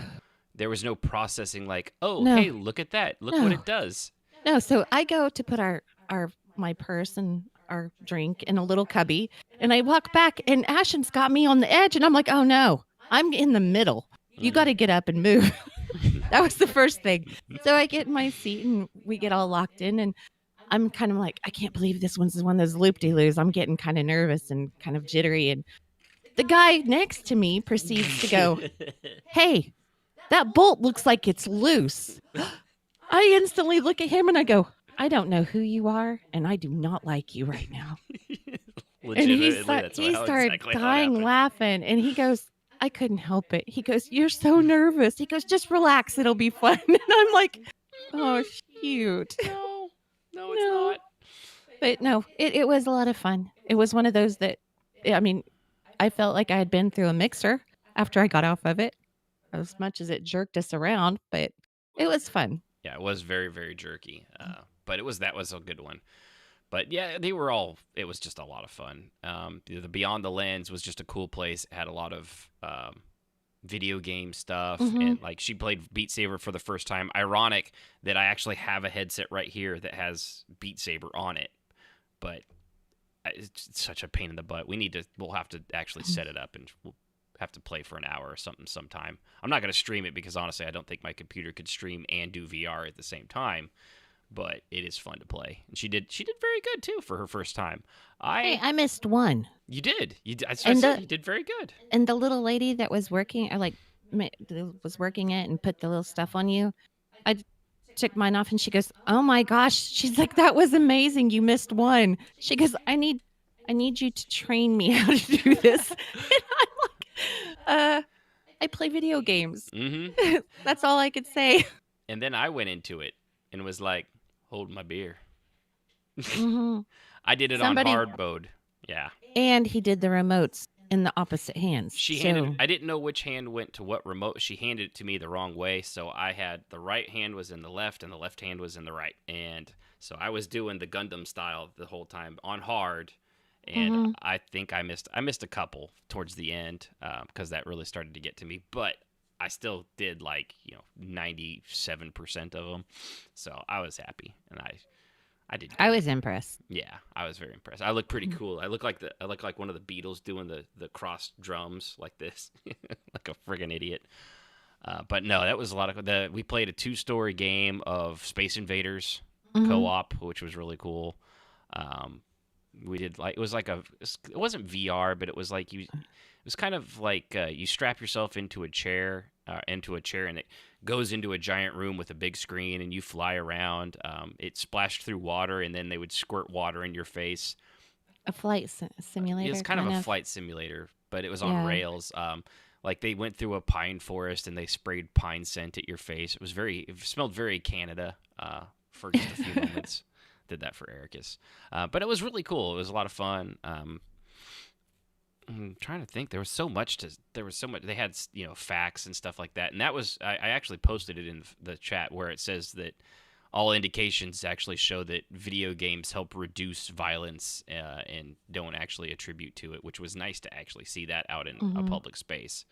processing like, hey, look at that. Look what it does. No, so I go to put my purse and our drink in a little cubby, and I walk back, and Ashton's got me on the edge, and I'm like, oh no, I'm in the middle. You got to get up and move. That was the first thing. So I get in my seat, and we get all locked in, and I'm kind of like, I can't believe this one's one of those loop-de-loos. I'm getting kind of nervous and kind of jittery. And the guy next to me proceeds to go, hey, that bolt looks like it's loose. I instantly look at him and I go, I don't know who you are, and I do not like you right now. And he started dying laughing, and he goes, I couldn't help it. He goes, you're so nervous. He goes, just relax. It'll be fun. And I'm like, oh, shoot. No, it's not. But no, it was a lot of fun. It was one of those that, I mean, I felt like I had been through a mixer after I got off of it. as much as it jerked us around, but it was fun. Yeah, it was very, very jerky. But that was a good one. But yeah, they were all. It was just a lot of fun. The Beyond the Lens was just a cool place. It had a lot of video game stuff, and like she played Beat Saber for the first time. Ironic that I actually have a headset right here that has Beat Saber on it, but it's such a pain in the butt. We'll have to actually set it up, and we'll have to play for an hour or something sometime. I'm not going to stream it because honestly, I don't think my computer could stream and do VR at the same time. But it is fun to play, and she did very good too for her first time. Hey, I missed one. You did. I said you did very good. And the little lady that was working, was working it and put the little stuff on you. I took mine off, and she goes, "Oh my gosh!" She's like, "That was amazing. You missed one." She goes, "I need you to train me how to do this." And I'm like, I play video games. Mm-hmm. That's all I could say. And then I went into it and was like, hold my beer. Mm-hmm. I did it on hard mode. Yeah. And he did the remotes in the opposite hands. I didn't know which hand went to what remote. She handed it to me the wrong way. So I had the right hand was in the left and the left hand was in the right. And so I was doing the Gundam style the whole time on hard. And I think I missed a couple towards the end because that really started to get to me. But I still did 97% of them. So I was happy, and I did. I was impressed. Yeah, I was very impressed. I look pretty cool. I look like one of the Beatles doing the crossed drums like this, like a friggin' idiot. But no, that was a lot of we played a 2-story game of Space Invaders co-op, which was really cool. We did it wasn't VR, but it was like it was kind of like you strap yourself into a chair, and it goes into a giant room with a big screen, and you fly around. It splashed through water, and then they would squirt water in your face. A flight simulator. It's kind of a flight simulator, but it was on rails. Like they went through a pine forest, and they sprayed pine scent at your face. It smelled very Canada for just a few moments. Did that for Ericus. But it was really cool. It was a lot of fun. I'm trying to think. There was so much. They had facts and stuff like that, and that was I actually posted it in the chat where it says that all indications actually show that video games help reduce violence and don't actually attribute to it, which was nice to actually see that out in a public space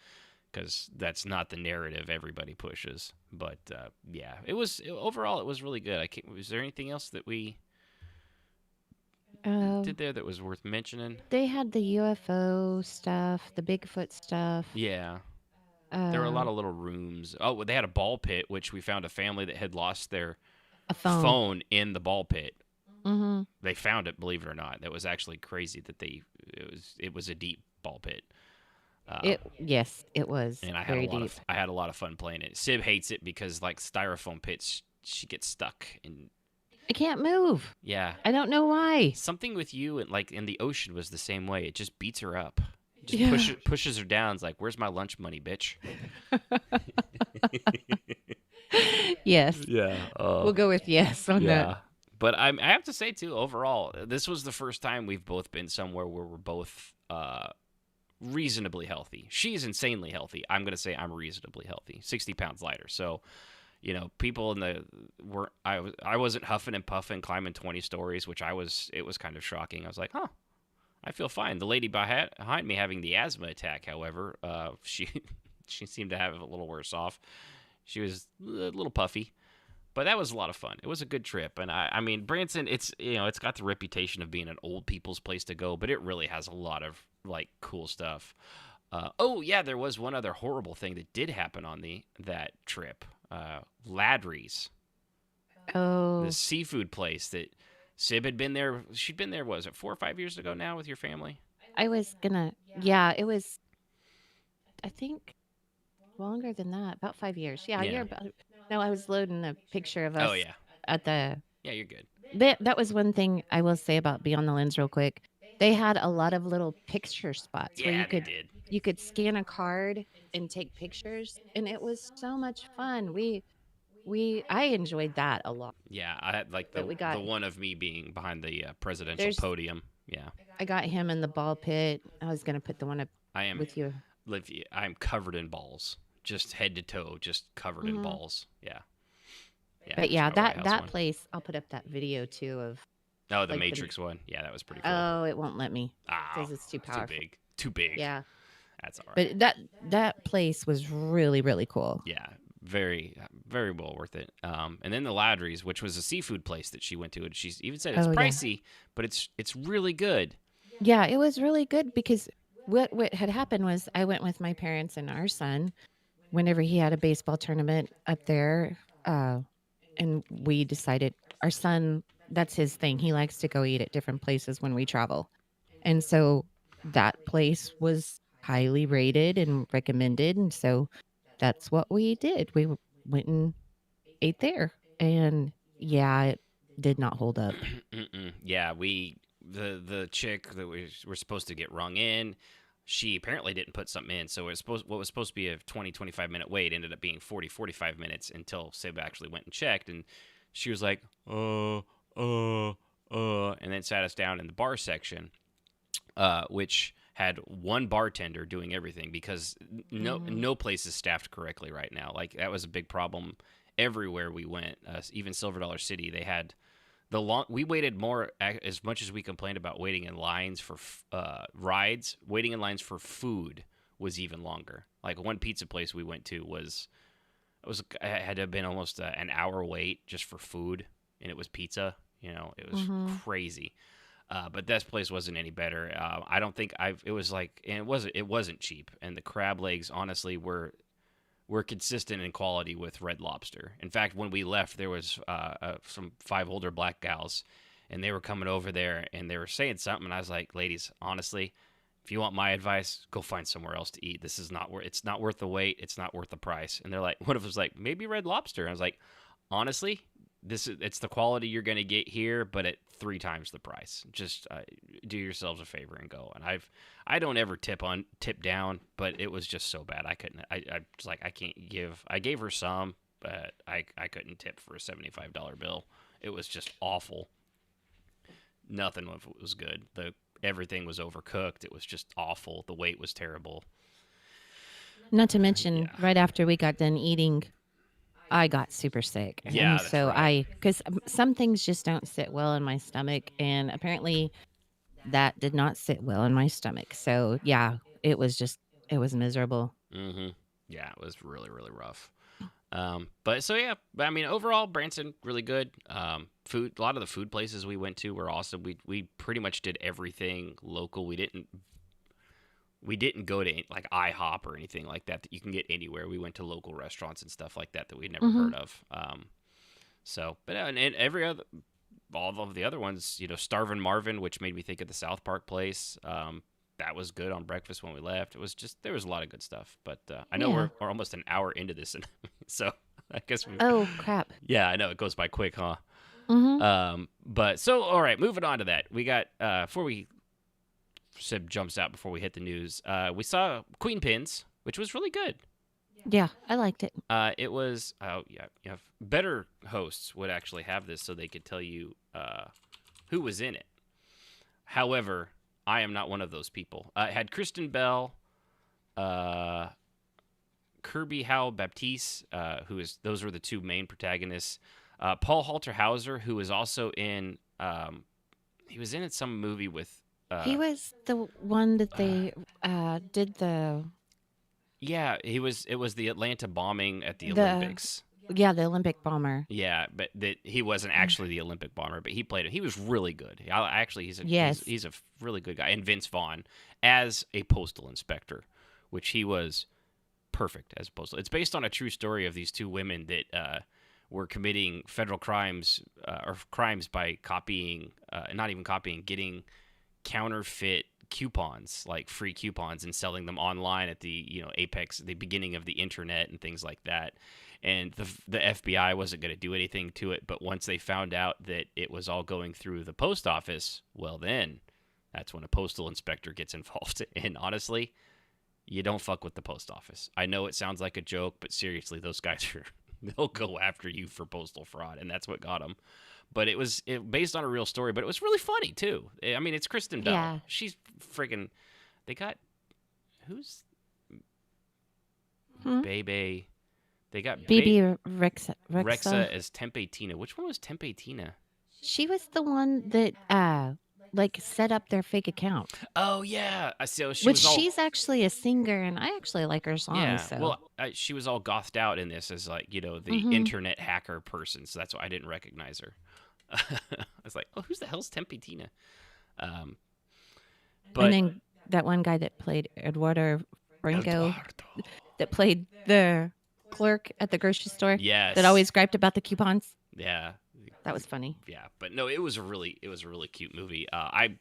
because that's not the narrative everybody pushes. But yeah, overall it was really good. Was there anything else that we did there that was worth mentioning? They had the UFO stuff, the Bigfoot stuff. Yeah. There were a lot of little rooms. Oh, they had a ball pit, which we found a family that had lost their phone in the ball pit. Mm-hmm. They found it, believe it or not. That was actually crazy that it was a deep ball pit. Yes, it was. And I had a lot of fun playing it. Sib hates it because like styrofoam pits, she gets stuck in. I can't move. Yeah. I don't know why. Something with you and like in the ocean was the same way. It just beats her up. It just pushes her down. It's like, where's my lunch money, bitch? Yes. Yeah. We'll go with yes on that. But I have to say too, overall, this was the first time we've both been somewhere where we're both reasonably healthy. She's insanely healthy. I'm gonna say I'm reasonably healthy. 60 pounds lighter. So. People I wasn't huffing and puffing, climbing 20 stories, which it was kind of shocking. I was like, I feel fine. The lady behind me having the asthma attack, however, she seemed to have it a little worse off. She was a little puffy, but that was a lot of fun. It was a good trip. And I mean, Branson, it's got the reputation of being an old people's place to go, but it really has a lot of like cool stuff. There was one other horrible thing that did happen on that trip. Ladry's. Oh. The seafood place that Sib had been there. She'd been there, was it 4 or 5 years ago now with your family? It was, I think, longer than that, about 5 years. Yeah. I was loading a picture of us. Oh, yeah. At the. Yeah, you're good. That was one thing I will say about Beyond the Lens real quick. They had a lot of little picture spots where you could scan a card and take pictures, and it was so much fun. I enjoyed that a lot. Yeah, I had like the one of me being behind the presidential podium. Yeah, I got him in the ball pit. I was gonna put the one up with you. Livia, I'm covered in balls. just head to toe, just covered in balls. Yeah. Yeah. But yeah, there's no White that House one. place, I'll put up that video too of. Oh, the like, Matrix one. Yeah, that was pretty cool. Oh, it won't let me. Ah, Says it's too powerful. Too big. Yeah. That's all right. But that place was really, really cool. Yeah, very, very well worth it. And then the Ladries, which was a seafood place that she went to, and she even said it's Oh, yeah. pricey, but it's really good. Yeah, it was really good because what had happened was I went with my parents and our son whenever he had a baseball tournament up there, and we decided our son, that's his thing. He likes to go eat at different places when we travel, and so that place was highly rated and recommended, and so that's what we did. We went and ate there, and yeah, it did not hold up. Yeah, the chick that we were supposed to get rung in, she apparently didn't put something in, so what was supposed to be a 20-25 minute wait ended up being 40-45 minutes until Sib actually went and checked, and she was like, and then sat us down in the bar section, which had one bartender doing everything because no place is staffed correctly right now. Like, that was a big problem everywhere we went. Even Silver Dollar City, they had we waited more, as much as we complained about waiting in lines for rides. Waiting in lines for food was even longer. Like, one pizza place we went to had to have been almost an hour wait just for food, and it was pizza. You know, it was crazy. But this place wasn't any better. I don't think it was like, and it wasn't cheap. And the crab legs, honestly, were consistent in quality with Red Lobster. In fact, when we left, there was some 5 older black gals, and they were coming over there, and they were saying something. And I was like, ladies, honestly, if you want my advice, go find somewhere else to eat. This is it's not worth the wait. It's not worth the price. And they're like, one of us was like, maybe Red Lobster. And I was like, honestly, it's the quality you're going to get here, but at 3 times the price. Just do yourselves a favor and go. And I don't ever tip down, but it was just so bad. I couldn't. I was like, I can't give. I gave her some, but I couldn't tip for a $75 bill. It was just awful. Nothing of it was good. Everything was overcooked. It was just awful. The wait was terrible. Not to mention, right after we got done eating, I got super sick. Yeah, And that's so right. because some things just don't sit well in my stomach, and apparently that did not sit well in my stomach. So yeah, it was miserable. Mm-hmm. Yeah, it was really, really rough. But so yeah, I mean, overall, Branson really good. Food, a lot of the food places we went to were awesome. We pretty much did everything local. We didn't go to like IHOP or anything like that you can get anywhere. We went to local restaurants and stuff like that we'd never heard of. But and all of the other ones, Starvin' Marvin, which made me think of the South Park place. That was good on breakfast when we left. It was just, there was a lot of good stuff. But I know we're almost an hour into this, and so I guess Oh crap! yeah, I know it goes by quick, huh? Mm-hmm. But so all right, moving on to that, we got Sib jumps out before we hit the news. We saw Queenpins, which was really good. Yeah, I liked it. It was better hosts would actually have this so they could tell you who was in it. However, I am not one of those people. It had Kristen Bell, Kirby Howe Baptiste, those were the 2 main protagonists. Paul Halter-Hauser, who was also in he was in some movie with He was the one that they did the. Yeah, it was the Atlanta bombing at the Olympics. Yeah, the Olympic bomber. Yeah, but he wasn't actually the Olympic bomber, but he played it. He was really good. He's a really good guy. And Vince Vaughn as a postal inspector, which he was perfect as a postal. It's based on a true story of these 2 women that were committing federal crimes or crimes by getting counterfeit coupons, like free coupons, and selling them online at the apex, the beginning of the internet and things like that. And the FBI wasn't going to do anything to it, but once they found out that it was all going through the post office, well then that's when a postal inspector gets involved. And honestly, you don't fuck with the post office. I know it sounds like a joke, but seriously, those guys they'll go after you for postal fraud, and that's what got them. But it was based on a real story, but it was really funny too. I mean, it's Kristen Bell. Yeah. She's friggin'. They got Bebe. They got Phoebe Rexa. Rexa as Tempe Tina. Which one was Tempe Tina? She was the one that like set up their fake account. Oh yeah, so she Which was all, she's actually a singer, and I actually like her songs. yeah. So. Well, she was all gothed out in this as like the internet hacker person. So that's why I didn't recognize her. I was like, oh, who's the hell's Tempe Tina? But And then that one guy that played Eduardo Franco, that played the clerk at the grocery store, yes, that always griped about the coupons. yeah. That was funny. Yeah, but no, it was a really cute movie. I'd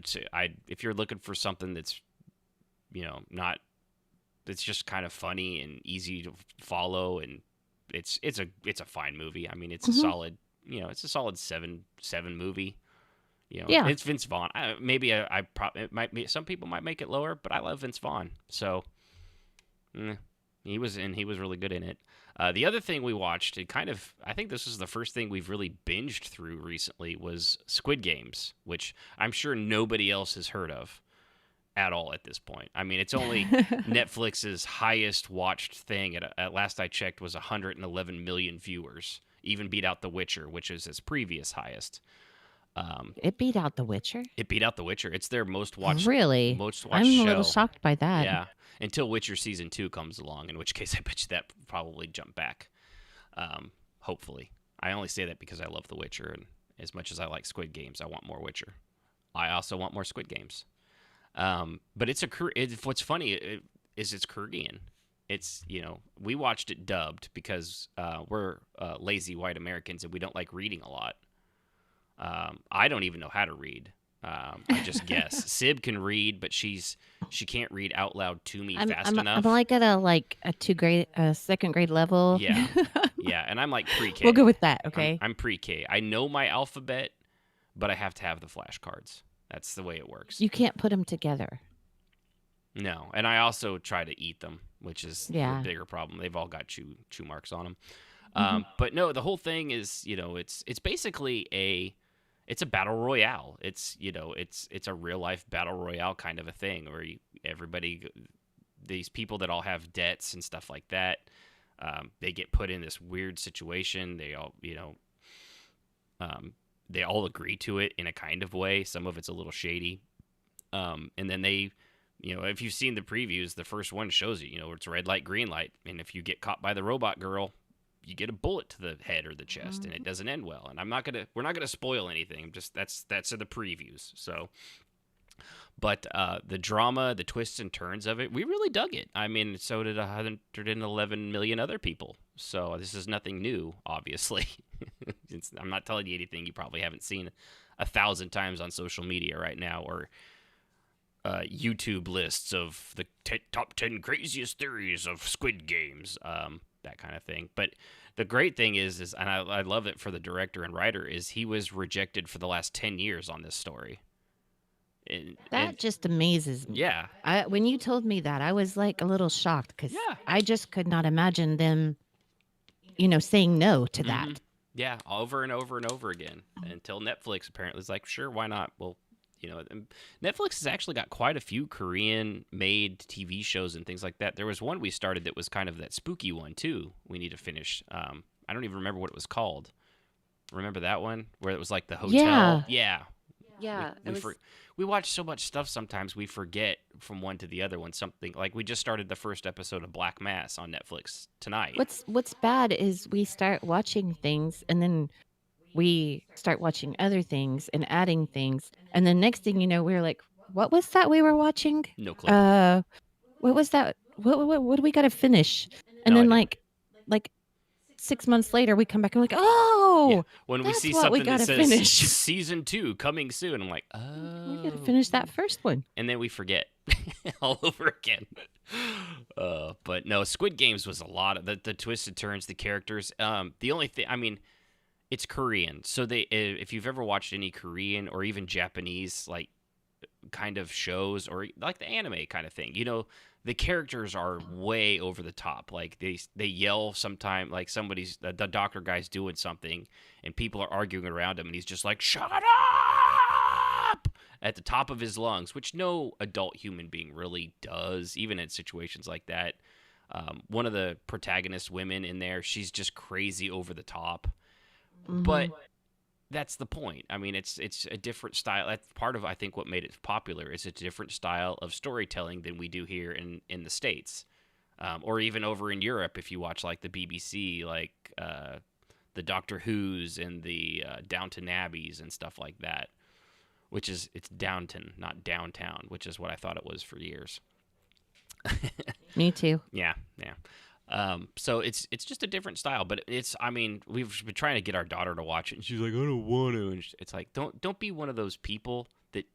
say if you're looking for something that's not, that's just kind of funny and easy to follow, and it's a fine movie. I mean, it's a solid it's a solid seven movie. Yeah. It's Vince Vaughn. Some people might make it lower, but I love Vince Vaughn, so he was really good in it. The other thing we watched, I think this is the first thing we've really binged through recently, was Squid Games, which I'm sure nobody else has heard of at all at this point. I mean, it's only Netflix's highest watched thing. At last I checked, was 111 million viewers, even beat out The Witcher, which is its previous highest. It beat out The Witcher? It beat out The Witcher. It's their most watched. Really? Most watched I'm show. a little shocked by that. Yeah, until Witcher Season 2 comes along, in which case I bet you that probably jump back. Hopefully. I only say that because I love The Witcher, and as much as I like Squid Games, I want more Witcher. I also want more Squid Games. But what's funny is it's Korean. It's, we watched it dubbed because we're lazy white Americans and we don't like reading a lot. I don't even know how to read. I just guess. Sib can read, but she can't read out loud to me fast enough. I'm like at a second grade level. Yeah, yeah, and I'm like pre-K. We'll go with that, okay? I'm pre-K. I know my alphabet, but I have to have the flashcards. That's the way it works. You can't put them together. No, and I also try to eat them, which is the bigger problem. They've all got chew marks on them. But no, the whole thing is, it's basically it's a battle royale. It's it's a real life battle royale kind of a thing where these people that all have debts and stuff like that, they get put in this weird situation. They all they all agree to it in a kind of way. Some of it's a little shady, and then they. If you've seen the previews, the first one shows you, it's red light, green light. And if you get caught by the robot girl, you get a bullet to the head or the chest, and it doesn't end well. And we're not gonna spoil anything. Just that's in the previews. So, but the drama, the twists and turns of it, we really dug it. I mean, so did 111 million other people. So this is nothing new, obviously. I'm not telling you anything you probably haven't seen 1,000 times on social media right now, or YouTube lists of the top 10 craziest theories of Squid Games, that kind of thing. But the great thing is and I love it for the director and writer, is he was rejected for the last 10 years on this story. That just amazes me. Yeah. When you told me that, I was like a little shocked because I just could not imagine them, saying no to that. Yeah, over and over and over again until Netflix apparently is like, sure, why not? Well, Netflix has actually got quite a few Korean-made TV shows and things like that. There was one we started that was kind of that spooky one, too, we need to finish. I don't even remember what it was called. Remember that one? Where it was like the hotel? Yeah. Yeah. We watch so much stuff sometimes we forget from one to the other one. Something like we just started the first episode of Black Mass on Netflix tonight. What's bad is we start watching things and then we start watching other things and adding things. And the next thing you know, we're like, what was that we were watching? No clue. What was that? What do we got to finish? And then like 6 months later, we come back and we're like, oh, yeah. When we see something that says finish. season 2 coming soon, I'm like, oh. We got to finish that first one. And then we forget all over again. But no, Squid Games was a lot of the twists and turns, the characters. The only thing, I mean, it's Korean, so if you've ever watched any Korean or even Japanese like kind of shows or like the anime kind of thing, the characters are way over the top. Like they yell sometime, like the doctor guy's doing something and people are arguing around him and he's just like, shut up! at the top of his lungs, which no adult human being really does, even in situations like that. One of the protagonist women in there, she's just crazy over the top. But that's the point. I mean, it's a different style. That's part of, I think, what made it popular. It's a different style of storytelling than we do here in the States. Or even over in Europe, if you watch like the BBC, like the Doctor Who's and the Downton Abbeys and stuff like that, it's Downton, not downtown, which is what I thought it was for years. Me too. Yeah. So it's just a different style, but we've been trying to get our daughter to watch it, and she's like, I don't want to. And it's like, don't be one of those people that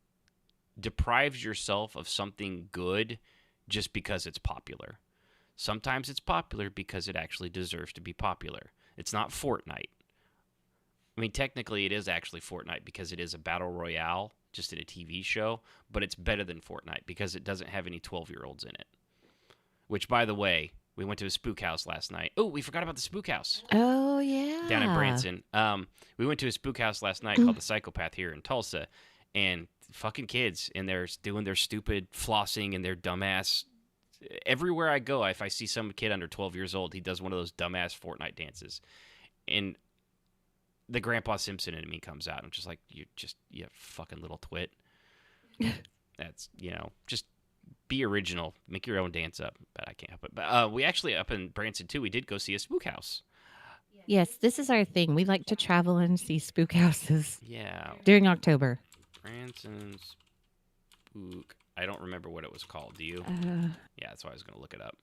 deprives yourself of something good just because it's popular. Sometimes it's popular because it actually deserves to be popular. It's not Fortnite. I mean, technically it is actually Fortnite because it is a battle royale, just in a TV show, but it's better than Fortnite because it doesn't have any 12-year-olds in it. Which, by the way, we went to a spook house last night. Oh, we forgot about the spook house. Oh, yeah. Down in Branson. We went to a spook house last night called the Psychopath here in Tulsa, and fucking kids in there doing their stupid flossing and their dumbass. Everywhere I go, if I see some kid under 12 years old, he does one of those dumbass Fortnite dances. And the Grandpa Simpson in me comes out. I'm just like, you fucking little twit. That's, just be original. Make your own dance up. But I can't help it. But we actually, up in Branson, too, we did go see a spook house. Yes, this is our thing. We like to travel and see spook houses. Yeah. During October. Branson Spook. I don't remember what it was called. Do you? Yeah, that's why I was going to look it up.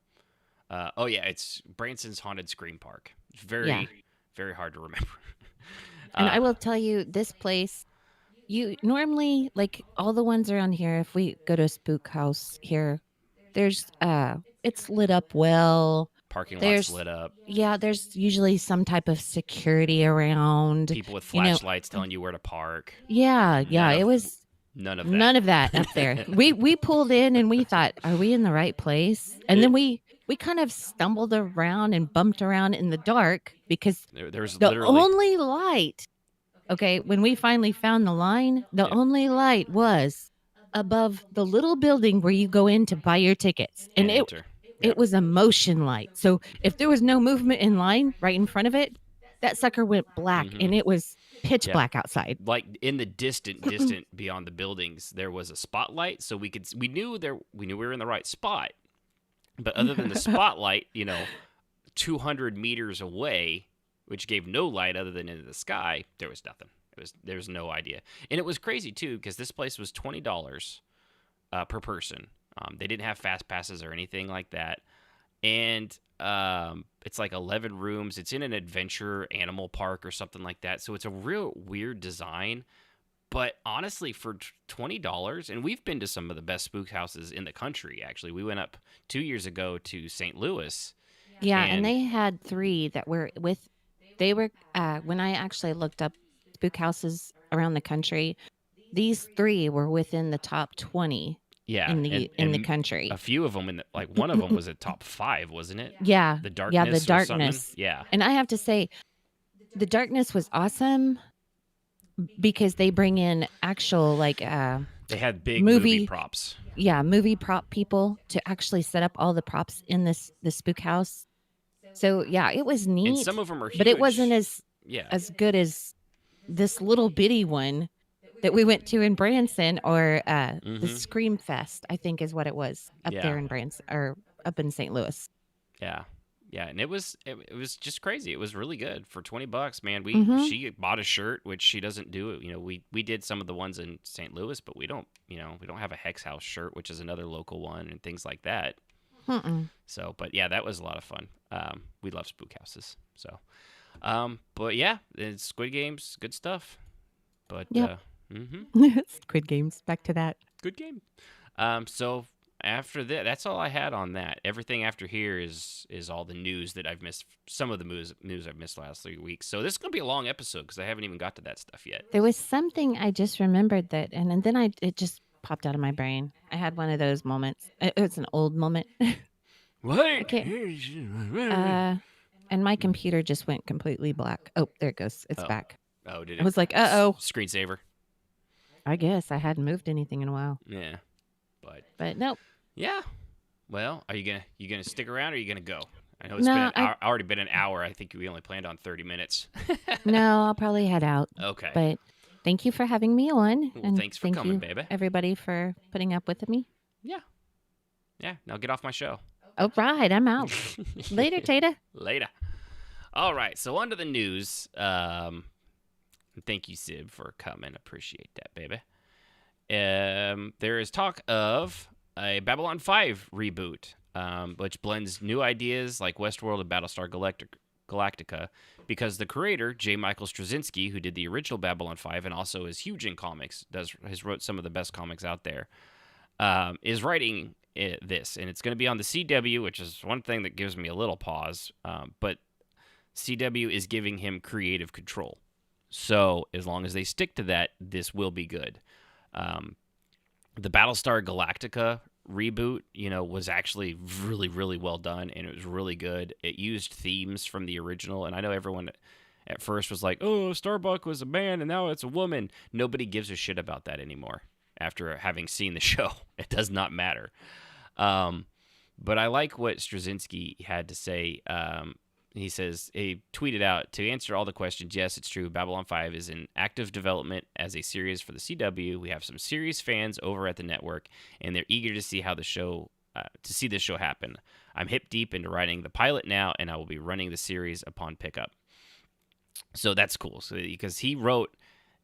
It's Branson's Haunted Scream Park. It's very, very hard to remember. And I will tell you, this place, you normally, like all the ones around here, if we go to a spook house here, there's, it's lit up well. Parking lot's lit up. Yeah, there's usually some type of security around. People with flashlights telling you where to park. Yeah, it was... None of that. None of that up there. We pulled in and we thought, are we in the right place? And then we kind of stumbled around and bumped around in the dark because there's the literally only light, okay, when we finally found the line, the only light was above the little building where you go in to buy your tickets. And it was a motion light. So if there was no movement in line right in front of it, that sucker went black and it was pitch black outside. Like in the distant beyond the buildings, there was a spotlight, so we knew we were in the right spot. But other than the spotlight, 200 meters away, which gave no light other than into the sky, there was nothing. There was no idea. And it was crazy too because this place was $20 per person. They didn't have fast passes or anything like that. And it's like 11 rooms. It's in an adventure animal park or something like that. So it's a real weird design. But honestly, for $20, and we've been to some of the best spook houses in the country, actually. We went up 2 years ago to St. Louis. Yeah, and they had 3 that were with, they were, when I actually looked up spook houses around the country, these 3 were within the top 20. Yeah, in the country. A few of them, one of them was a top 5, wasn't it? Yeah. The Darkness. Yeah, the Darkness. Yeah. And I have to say, the Darkness was awesome because they bring in actual, they had big movie props. Yeah, movie prop people to actually set up all the props in the spook house. So, yeah, it was neat. And some of them are huge. But it wasn't as good as this little bitty one that we went to in Branson, or the Scream Fest, I think is what it was up there in Branson, or up in St. Louis. Yeah, and it was just crazy. It was really good for $20, man. She bought a shirt, which she doesn't do. We did some of the ones in St. Louis, but we don't have a Hex House shirt, which is another local one, and things like that. So, but yeah, that was a lot of fun. We love spook houses. So, but yeah, it's Squid Games, good stuff. But Squid Games, back to that. Good game. So after that, that's all I had on that. Everything after here is all the news that I've missed. Some of the news I've missed last 3 weeks. So this is gonna be a long episode because I haven't even got to that stuff yet. There was something I just remembered that, and then it just popped out of my brain. I had one of those moments. It's an old moment. What? And my computer just went completely black. Oh, there it goes. It's back. Oh, did it? I was like, uh-oh. Screensaver. I guess I hadn't moved anything in a while. Yeah, But nope. yeah. Well, are you gonna stick around or are you gonna go? I know No, already been an hour. I think we only planned on 30 minutes. No, I'll probably head out. Okay. But thank you for having me on. Well, and thanks for thank coming, you, baby. everybody, for putting up with me. Yeah. Yeah. Now get off my show. Oh, right. I'm out. Later, Tata. Later. All right. So on to the news. Thank you, Sib, for coming. Appreciate that, baby. There is talk of a Babylon 5 reboot, which blends new ideas like Westworld and Battlestar Galactica, because the creator, J. Michael Straczynski, who did the original Babylon 5 and also is huge in comics, has wrote some of the best comics out there, is writing this, and it's going to be on the CW, which is one thing that gives me a little pause, but CW is giving him creative control. So as long as they stick to that, this will be good. The Battlestar Galactica reboot, was actually really, really well done, and it was really good. It used themes from the original, and I know everyone at first was like, oh, Starbuck was a man, and now it's a woman. Nobody gives a shit about that anymore after having seen the show. It does not matter. But I like what Straczynski had to say. He says, he tweeted out, to answer all the questions, yes, it's true. Babylon 5 is in active development as a series for the CW. We have some serious fans over at the network, and they're eager to see how the show, see this show happen. I'm hip deep into writing the pilot now, and I will be running the series upon pickup. So that's cool. So because he wrote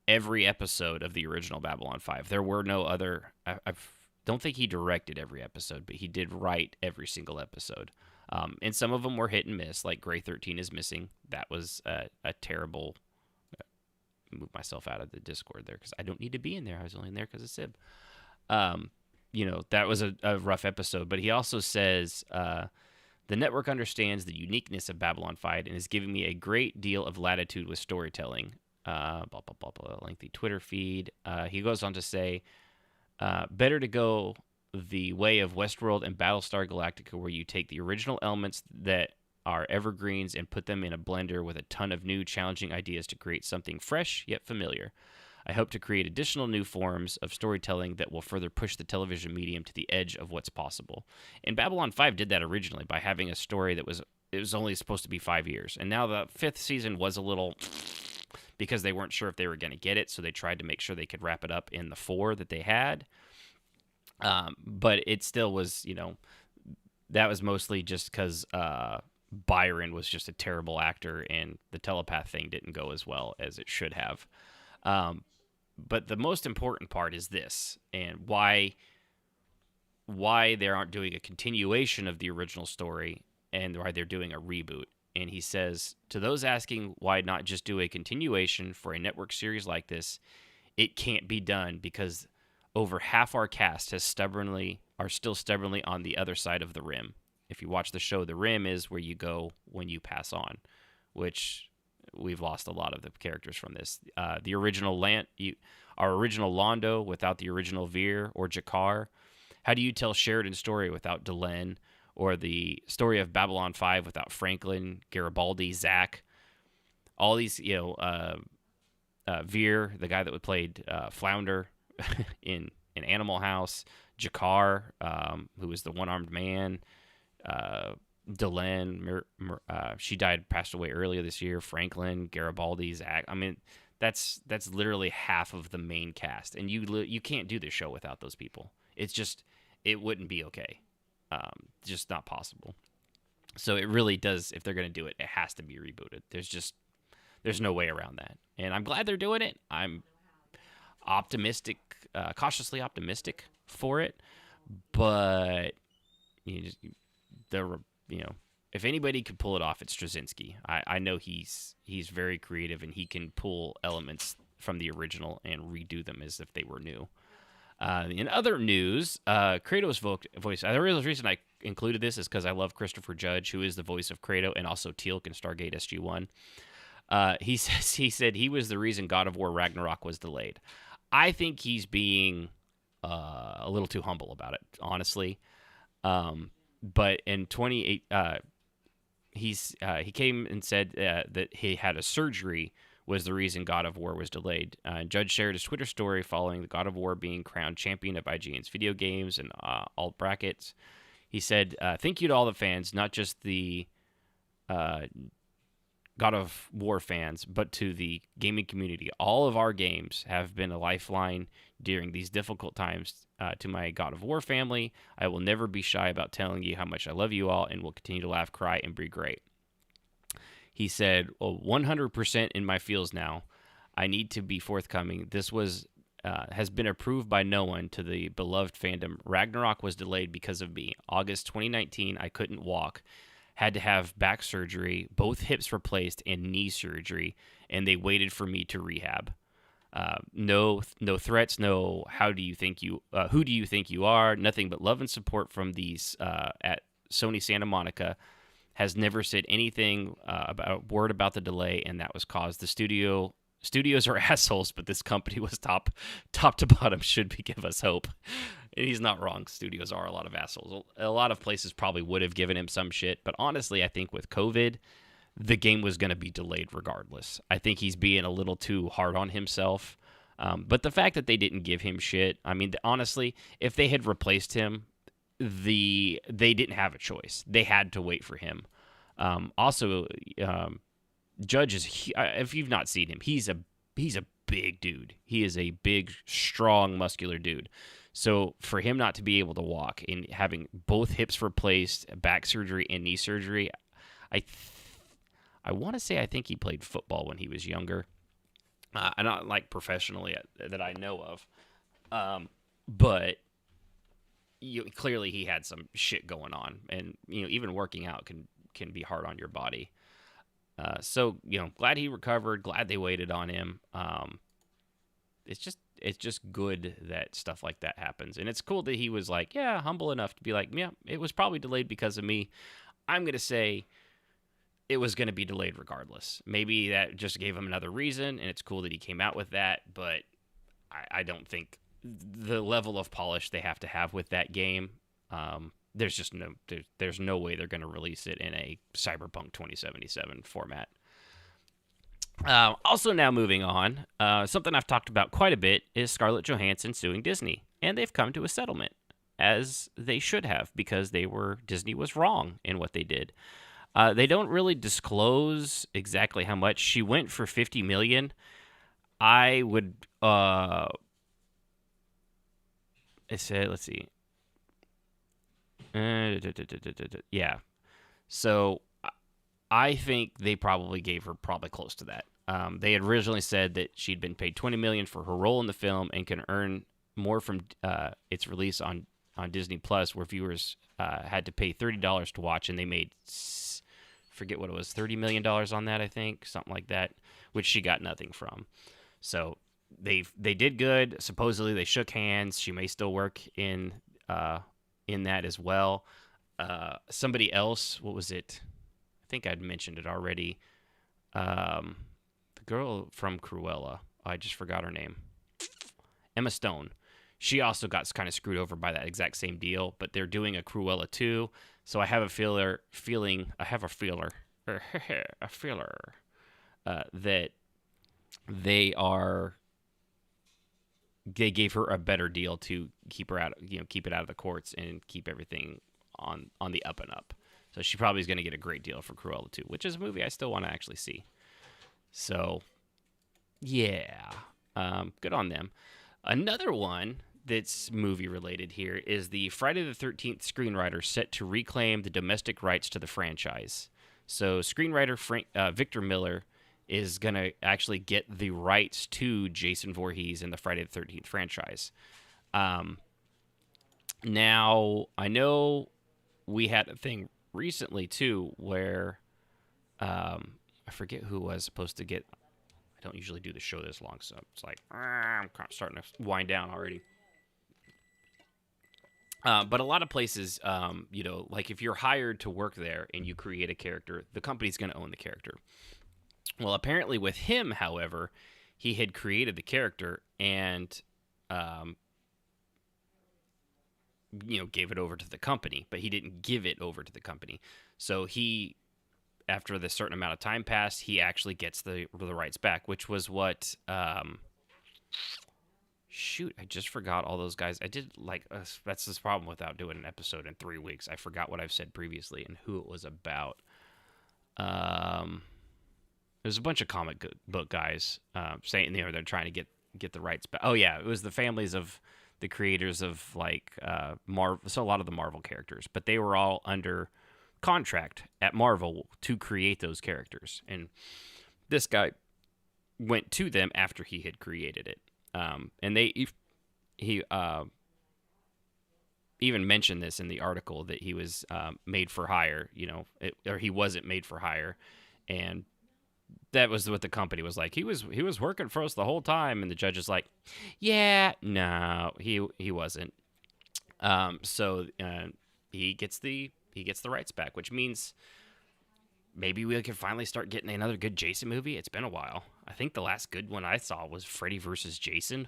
every episode of the original Babylon 5. There were no other. I don't think he directed every episode, but he did write every single episode. And some of them were hit and miss, like Gray 13 is Missing. That was a terrible... move myself out of the Discord there because I don't need to be in there. I was only in there because of Sib. That was a rough episode. But he also says, the network understands the uniqueness of Babylon 5 and is giving me a great deal of latitude with storytelling. Blah, blah, blah, blah, lengthy Twitter feed. He goes on to say, better to go the way of Westworld and Battlestar Galactica, where you take the original elements that are evergreens and put them in a blender with a ton of new, challenging ideas to create something fresh yet familiar. I hope to create additional new forms of storytelling that will further push the television medium to the edge of what's possible. And Babylon 5 did that originally by having a story that was only supposed to be 5 years. And now the 5th season was a little... because they weren't sure if they were going to get it, so they tried to make sure they could wrap it up in the 4 that they had. But it still was, that was mostly just because Byron was just a terrible actor and the telepath thing didn't go as well as it should have. But the most important part is this, and why they aren't doing a continuation of the original story and why they're doing a reboot. And he says, to those asking why not just do a continuation for a network series like this, it can't be done because over half our cast are still stubbornly on the other side of the rim. If you watch the show, the rim is where you go when you pass on, which we've lost a lot of the characters from this. The original our original Londo without the original Veer or Jakar. How do you tell Sheridan's story without Delenn? Or the story of Babylon 5 without Franklin, Garibaldi, Zach? All these, Veer, the guy that played Flounder in Animal House, Jakar, who was the one-armed man, Delenn, she passed away earlier this year, Franklin, Garibaldi, Zach. I mean, that's literally half of the main cast, and you can't do this show without those people. It's just, it wouldn't be okay. Just not possible. So it really does, if they're going to do it, it has to be rebooted. There's no way around that. And I'm glad they're doing it. I'm optimistic, cautiously optimistic for it. But, if anybody could pull it off, it's Straczynski. I know he's very creative and he can pull elements from the original and redo them as if they were new. In other news, Kratos' voice. The real reason I included this is because I love Christopher Judge, who is the voice of Kratos, and also Teal'c in Stargate SG-1. He said he was the reason God of War Ragnarok was delayed. I think he's being a little too humble about it, honestly. But in 28, he came and said that he had a surgery was the reason God of War was delayed. Judge shared his Twitter story following the God of War being crowned champion of IGN's video games and alt brackets. He said, "Thank you to all the fans, not just the God of War fans, but to the gaming community. All of our games have been a lifeline during these difficult times. To my God of War family, I will never be shy about telling you how much I love you all and will continue to laugh, cry, and be great." He said, 100% in my feels now. I need to be forthcoming. This has been approved by no one to the beloved fandom. Ragnarok was delayed because of me. August 2019, I couldn't walk. Had to have back surgery, both hips replaced, and knee surgery, and they waited for me to rehab. No threats, no who do you think you are, nothing but love and support from these at Sony Santa Monica. Has never said anything word about the delay, and that was caused. The studios are assholes, but this company was top to bottom should give us hope. And he's not wrong. Studios are a lot of assholes. A lot of places probably would have given him some shit, but honestly, I think with COVID, the game was going to be delayed regardless. I think he's being a little too hard on himself. But the fact that they didn't give him shit, I mean, honestly, if they had replaced him, they didn't have a choice. They had to wait for him. Also, Judge is, if you've not seen him, he's a big dude. He is a big, strong, muscular dude. So for him not to be able to walk and having both hips replaced, back surgery and knee surgery, I want to say I think he played football when he was younger. Not like professionally that I know of, but clearly he had some shit going on, and even working out can be hard on your body. So glad he recovered. Glad they waited on him. It's just good that stuff like that happens, and it's cool that he was like, humble enough to be like, it was probably delayed because of me. I'm gonna say it was going to be delayed regardless. Maybe that just gave him another reason, and it's cool that he came out with that, but I don't think the level of polish they have to have with that game, there's just there's no way they're going to release it in a Cyberpunk 2077 format. Also now moving on, something I've talked about quite a bit is Scarlett Johansson suing Disney, and they've come to a settlement, as they should have, because Disney was wrong in what they did. They don't really disclose exactly how much. She went for $50 million. I would. It said, let's see. Yeah. So I think they probably gave her close to that. They had originally said that she'd been paid $20 million for her role in the film and can earn more from its release on Disney Plus, where viewers had to pay $30 to watch, and they made. Forget what it was, $30 million on that, I think, something like that, which she got nothing from. So they did good. Supposedly they shook hands. She may still work in that as well. Somebody else, what was it? I think I'd mentioned it already. The girl from Cruella, I just forgot her name. Emma Stone. She also got kind of screwed over by that exact same deal, but they're doing a Cruella 2. So I have a feeler that they gave her a better deal to keep it out of the courts and keep everything on the up and up. So she probably is going to get a great deal for Cruella 2, which is a movie I still want to actually see. So yeah, good on them. Another one that's movie related here is the Friday the 13th screenwriter set to reclaim the domestic rights to the franchise. So screenwriter Victor Miller is going to actually get the rights to Jason Voorhees and the Friday the 13th franchise. Now, I know we had a thing recently too where I forget who was supposed to get. I don't usually do the show this long, so it's like I'm starting to wind down already. But a lot of places, like if you're hired to work there and you create a character, the company's going to own the character. Well, apparently with him, however, he had created the character and, gave it over to the company, but he didn't give it over to the company. So he, after the certain amount of time passed, he actually gets the rights back, which was what. Shoot, I just forgot all those guys. I did that's this problem without doing an episode in 3 weeks. I forgot what I've said previously and who it was about. There's a bunch of comic book guys saying they're trying to get the rights back. Oh yeah, it was the families of the creators of Marvel. So a lot of the Marvel characters, but they were all under contract at Marvel to create those characters, and this guy went to them after he had created it. And he even mentioned this in the article that he was made for hire, or he wasn't made for hire, and that was what the company was like. He was working for us the whole time, and the judge is like, yeah, no, he wasn't. So he gets the rights back, which means maybe we can finally start getting another good Jason movie. It's been a while. I think the last good one I saw was Freddy vs. Jason,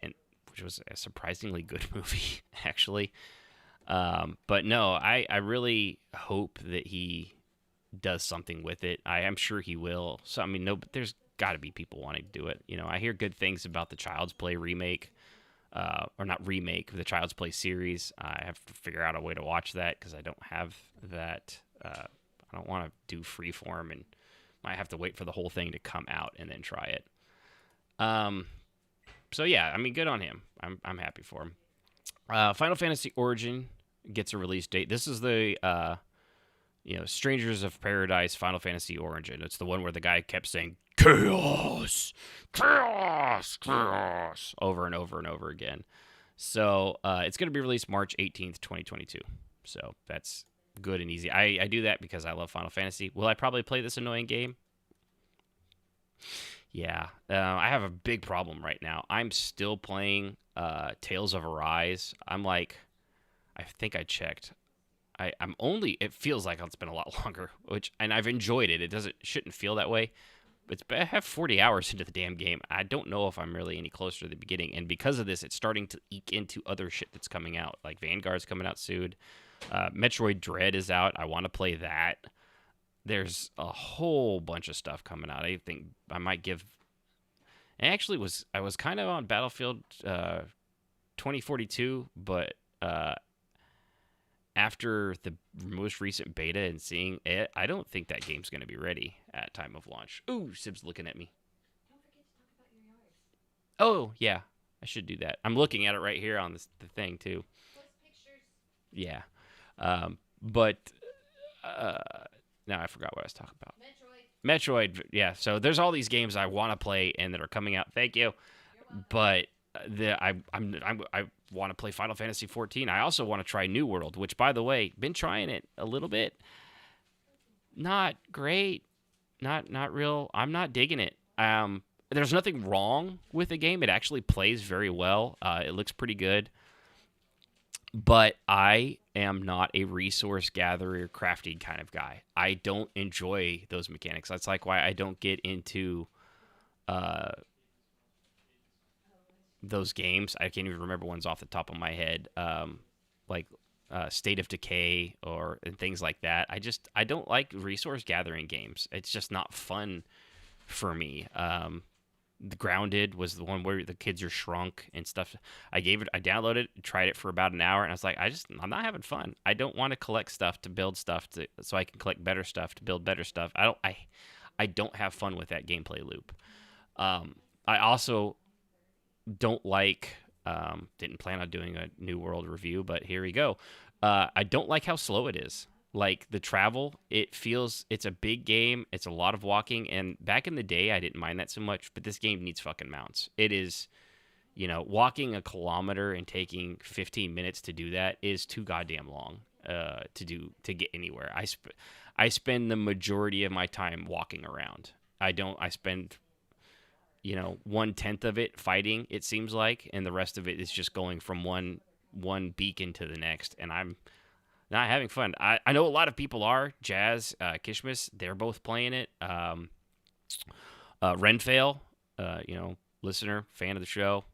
which was a surprisingly good movie, actually. But no, I really hope that he does something with it. I am sure he will. So, I mean, but there's got to be people wanting to do it. I hear good things about the Child's Play remake, or not remake, the Child's Play series. I have to figure out a way to watch that because I don't have that. I don't want to do Freeform, and might have to wait for the whole thing to come out and then try it. So yeah, I mean, good on him. I'm happy for him. Final Fantasy Origin gets a release date. This is the Strangers of Paradise Final Fantasy Origin. It's the one where the guy kept saying chaos, chaos, chaos over and over and over again. So it's going to be released March 18th, 2022. So that's good and easy. I do that because I love Final Fantasy. Will I probably play this annoying game? Yeah. I have a big problem right now. I'm still playing Tales of Arise. I think I checked. It feels like it's been a lot longer, and I've enjoyed it. Shouldn't feel that way. I have 40 hours into the damn game. I don't know if I'm really any closer to the beginning, and because of this, it's starting to eke into other shit that's coming out. Like Vanguard's coming out soon. Metroid Dread is out. I want to play that. There's a whole bunch of stuff coming out. I think I might give. I was kind of on Battlefield 2042, but after the most recent beta and seeing it, I don't think that game's going to be ready at time of launch. Ooh, Sib's looking at me. Don't forget to talk about your yards. Oh, yeah. I should do that. I'm looking at it right here on the thing, too. Post pictures. Yeah. Now I forgot what I was talking about. Metroid, yeah. So there's all these games I want to play and that are coming out. Thank you. But I want to play Final Fantasy 14. I also want to try New World, which, by the way, been trying it a little bit. Not great. Not real. I'm not digging it. There's nothing wrong with the game. It actually plays very well. It looks pretty good. But I am not a resource gatherer, crafting kind of guy. I don't enjoy those mechanics. That's like why I don't get into those games. I can't even remember ones off the top of my head, like State of Decay and things like that. I don't like resource gathering games. It's just not fun for me. The Grounded was the one where the kids are shrunk and stuff. I downloaded it, tried it for about an hour, and I was like, I'm not having fun. I don't want to collect stuff to build stuff so I can collect better stuff to build better stuff. I don't have fun with that gameplay loop. I also don't like, didn't plan on doing a New World review, but here we go. I don't like how slow it is. Like the travel, it's a big game. It's a lot of walking. And back in the day, I didn't mind that so much, but this game needs fucking mounts. It is, walking a kilometer and taking 15 minutes to do that is too goddamn long to get anywhere. I spend the majority of my time walking around. I spend 1/10 of it fighting, it seems like, and the rest of it is just going from one beacon to the next, and I'm not having fun. I know a lot of people are. Jazz, Kishmis, they're both playing it. Renfail, listener, fan of the show,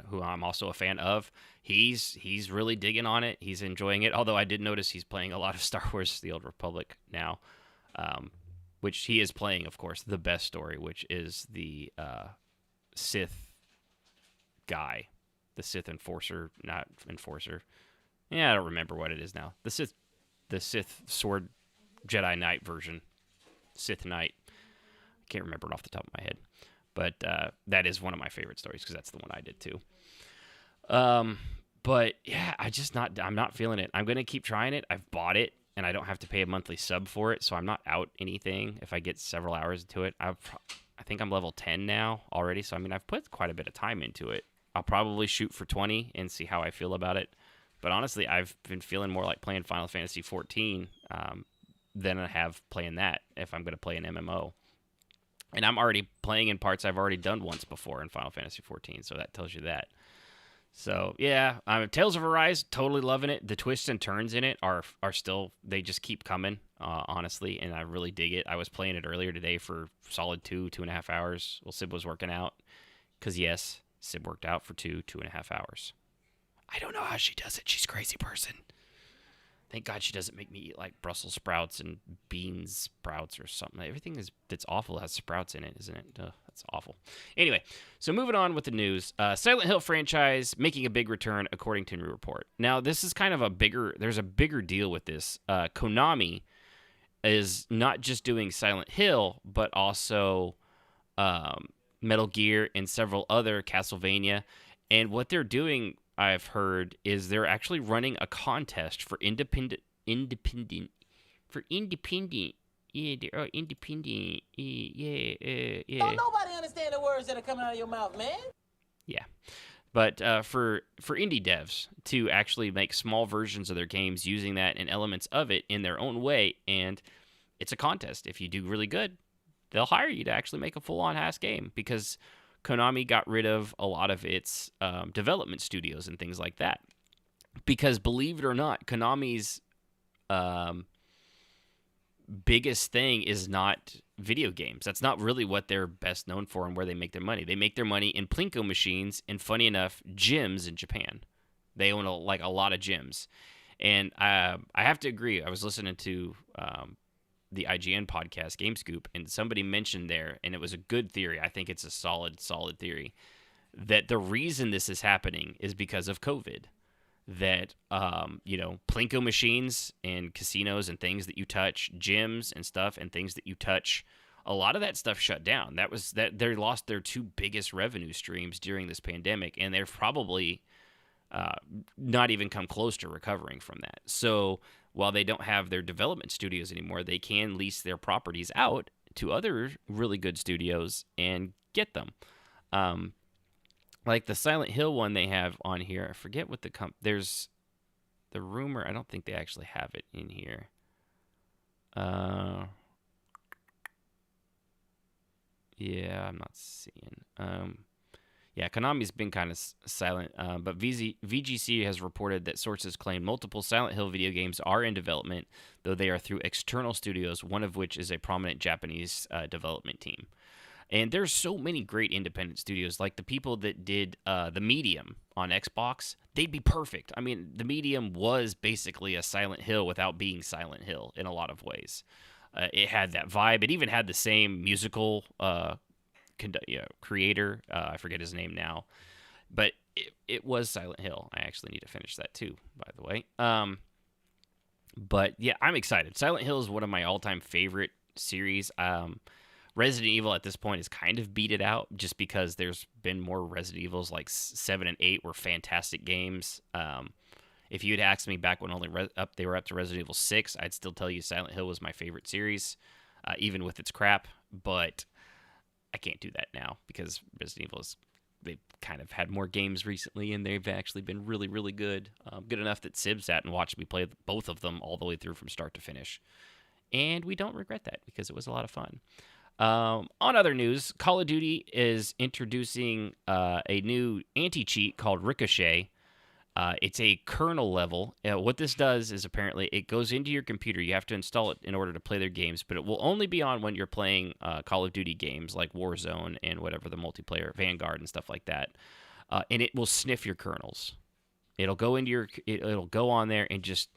who I'm also a fan of, he's really digging on it. He's enjoying it, although I did notice he's playing a lot of Star Wars The Old Republic now. which he is playing, of course, the best story, which is the Sith guy, the Sith enforcer, not enforcer. Yeah, I don't remember what it is now. The Sith sword Jedi Knight version, Sith Knight. I can't remember it off the top of my head, but that is one of my favorite stories because that's the one I did too. But yeah, I'm not feeling it. I'm gonna keep trying it. I've bought it, and I don't have to pay a monthly sub for it, so I'm not out anything if I get several hours into it. I think I'm level 10 now already, so I mean I've put quite a bit of time into it. I'll probably shoot for 20 and see how I feel about it. But honestly, I've been feeling more like playing Final Fantasy 14 than I have playing that if I'm going to play an MMO. And I'm already playing in parts I've already done once before in Final Fantasy 14, so that tells you that. So, yeah, Tales of Arise, totally loving it. The twists and turns in it are still, they just keep coming, honestly, and I really dig it. I was playing it earlier today for solid 2.5 hours while Sib was working out. Because, yes, Sib worked out for 2.5 hours. I don't know how she does it. She's a crazy person. Thank God she doesn't make me eat like Brussels sprouts and beans sprouts or something. Everything that's awful has sprouts in it, isn't it? Ugh, that's awful. Anyway, so moving on with the news. Silent Hill franchise making a big return according to a new report. Now, this is kind of there's a bigger deal with this. Konami is not just doing Silent Hill, but also Metal Gear and several other Castlevania. And what they're doing, I've heard, is they're actually running a contest for independent. Yeah, independent. Yeah. Don't nobody understand the words that are coming out of your mouth, man. Yeah, but for indie devs to actually make small versions of their games using that and elements of it in their own way, and it's a contest. If you do really good, they'll hire you to actually make a full-on ass game because Konami got rid of a lot of its development studios and things like that. Because believe it or not, Konami's biggest thing is not video games. That's not really what they're best known for and where they make their money. They make their money in Plinko machines and, funny enough, gyms in Japan. They own a lot of gyms. And I have to agree. I was listening to the IGN podcast, Game Scoop, and somebody mentioned there, and it was a good theory. I think it's a solid theory, that the reason this is happening is because of COVID. That, Plinko machines and casinos and things that you touch, gyms and stuff and things that you touch, a lot of that stuff shut down. They lost their two biggest revenue streams during this pandemic, and they're probably not even come close to recovering from that. So while they don't have their development studios anymore, they can lease their properties out to other really good studios and get them. Like the Silent Hill one they have on here. I forget what there's the rumor. I don't think they actually have it in here. Yeah, I'm not seeing. Yeah, Konami's been kind of silent, but VGC has reported that sources claim multiple Silent Hill video games are in development, though they are through external studios, one of which is a prominent Japanese development team. And there's so many great independent studios, like the people that did The Medium on Xbox. They'd be perfect. I mean, The Medium was basically a Silent Hill without being Silent Hill in a lot of ways. It had that vibe. It even had the same musical creator. I forget his name now. But it was Silent Hill. I actually need to finish that too, by the way. But yeah, I'm excited. Silent Hill is one of my all-time favorite series. Resident Evil at this point is kind of beat it out just because there's been more Resident Evils, like 7 and 8 were fantastic games. If you'd asked me back when they were up to Resident Evil 6, I'd still tell you Silent Hill was my favorite series, even with its crap. But I can't do that now because Resident Evil they've kind of had more games recently, and they've actually been really, really good. Good enough that Sib sat and watched me play both of them all the way through from start to finish. And we don't regret that because it was a lot of fun. On other news, Call of Duty is introducing a new anti-cheat called Ricochet. It's a kernel level. What this does is apparently it goes into your computer. You have to install it in order to play their games, but it will only be on when you're playing Call of Duty games like Warzone and whatever the multiplayer, Vanguard and stuff like that. And it will sniff your kernels. It'll go on there and just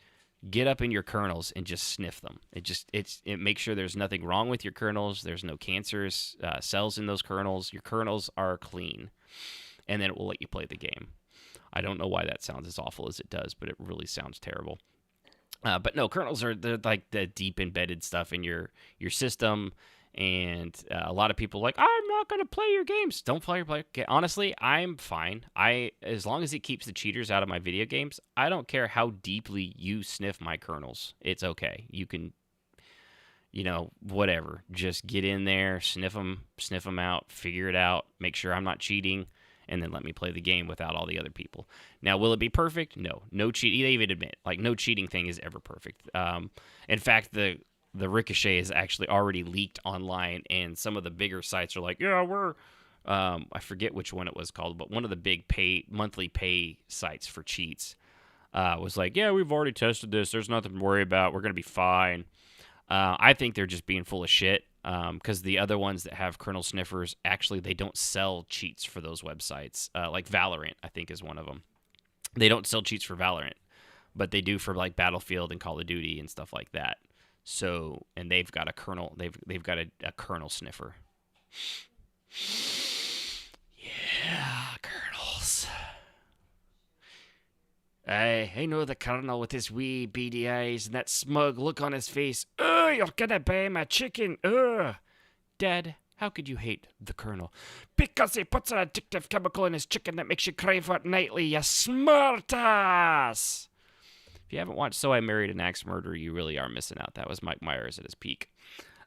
get up in your kernels and just sniff them. It makes sure there's nothing wrong with your kernels. There's no cancerous cells in those kernels. Your kernels are clean, and then it will let you play the game. I don't know why that sounds as awful as it does, but it really sounds terrible. But no, kernels they're like the deep embedded stuff in your system, and a lot of people are like, I'm not going to play your games. Don't play your play. Okay, honestly, I'm fine. As long as it keeps the cheaters out of my video games, I don't care how deeply you sniff my kernels. It's okay. You can, whatever. Just get in there, sniff them out, figure it out, make sure I'm not cheating, and then let me play the game without all the other people. Now, will it be perfect? No cheating. They even admit, no cheating thing is ever perfect. In fact, the Ricochet is actually already leaked online, and some of the bigger sites are like, yeah, we're, I forget which one it was called, but one of the big monthly pay sites for cheats was like, yeah, we've already tested this. There's nothing to worry about. We're going to be fine. I think they're just being full of shit. Because the other ones that have kernel sniffers, actually, they don't sell cheats for those websites. Like Valorant, I think, is one of them. They don't sell cheats for Valorant, but they do for like Battlefield and Call of Duty and stuff like that. So, and they've got a kernel. They've got a kernel sniffer. Yeah, kernels. I know the Colonel with his wee beady eyes and that smug look on his face. Oh, you're gonna buy my chicken. Ugh. Dad, how could you hate the Colonel? Because he puts an addictive chemical in his chicken that makes you crave for it nightly, you smartass! If you haven't watched So I Married an Axe Murderer, you really are missing out. That was Mike Myers at his peak.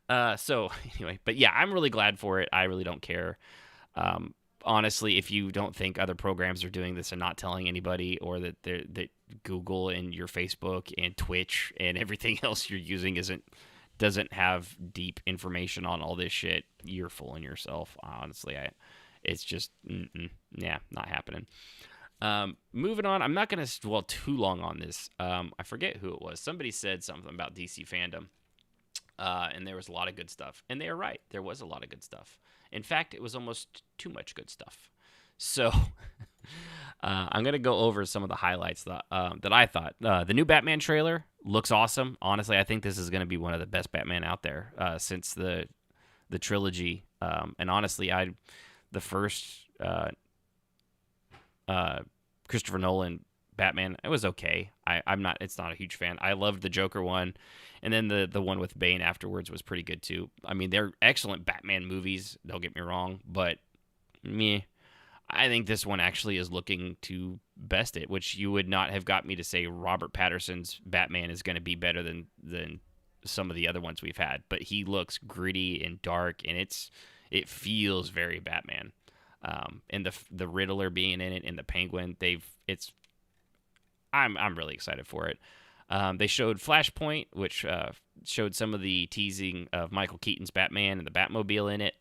So, anyway, but yeah, I'm really glad for it. I really don't care. Honestly, if you don't think other programs are doing this and not telling anybody, or that Google and your Facebook and Twitch and everything else you're using doesn't have deep information on all this shit, you're fooling yourself. Honestly, it's just not happening. Moving on, I'm not going to dwell too long on this. I forget who it was. Somebody said something about DC FanDumb, and there was a lot of good stuff. And they are right. There was a lot of good stuff. In fact, it was almost too much good stuff. So I'm going to go over some of the highlights that I thought. The new Batman trailer looks awesome. Honestly, I think this is going to be one of the best Batman out there since the trilogy. And honestly, the first Christopher Nolan Batman, it was okay. It's not a huge fan. I loved the Joker one, and then the one with Bane afterwards was pretty good too. I mean, they're excellent Batman movies, don't get me wrong, but I think this one actually is looking to best it, which you would not have got me to say Robert Pattinson's Batman is going to be better than some of the other ones we've had, but he looks gritty and dark, and it feels very Batman. And the Riddler being in it and the Penguin, I'm really excited for it. They showed Flashpoint, which showed some of the teasing of Michael Keaton's Batman and the Batmobile in it.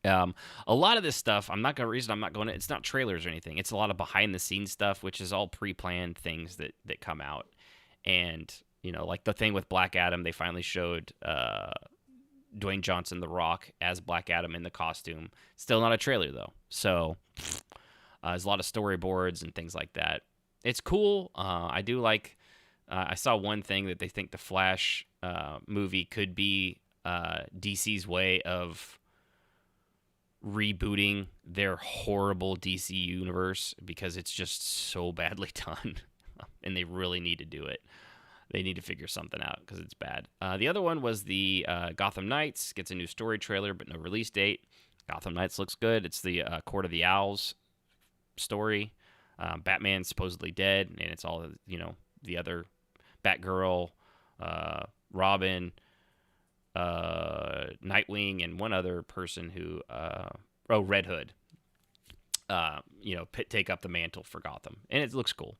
A lot of this stuff, it's not trailers or anything. It's a lot of behind the scenes stuff, which is all pre-planned things that come out. And, like the thing with Black Adam, they finally showed Dwayne Johnson, The Rock, as Black Adam in the costume. Still not a trailer, though. So there's a lot of storyboards and things like that. It's cool. I do like... I saw one thing that they think the Flash movie could be DC's way of rebooting their horrible DC universe, because it's just so badly done. And they really need to do it. They need to figure something out because it's bad. The other one was the Gotham Knights. Gets a new story trailer, but no release date. Gotham Knights looks good. It's the Court of the Owls story. Batman's supposedly dead, and it's all, the other Batgirl, Robin, Nightwing, and one other person who, Red Hood, take up the mantle for Gotham. And it looks cool.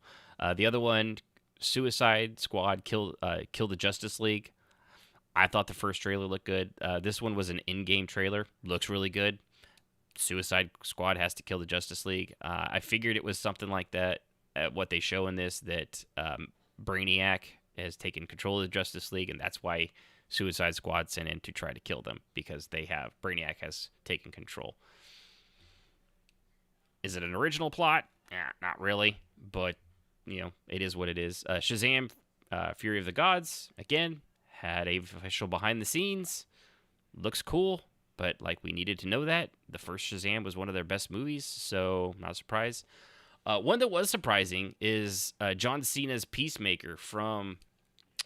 The other one, Suicide Squad, Kill the Justice League. I thought the first trailer looked good. This one was an in-game trailer. Looks really good. Suicide Squad has to kill the Justice League. I figured it was something like that. What they show in this, that Brainiac has taken control of the Justice League, and that's why Suicide Squad sent in to try to kill them, because Brainiac has taken control. Is it an original plot? Not really, but it is what it is. Shazam Fury of the Gods, again, had a official behind the scenes. Looks cool, but like we needed to know that. The first Shazam was one of their best movies, so not a surprise. One that was surprising is John Cena's Peacemaker from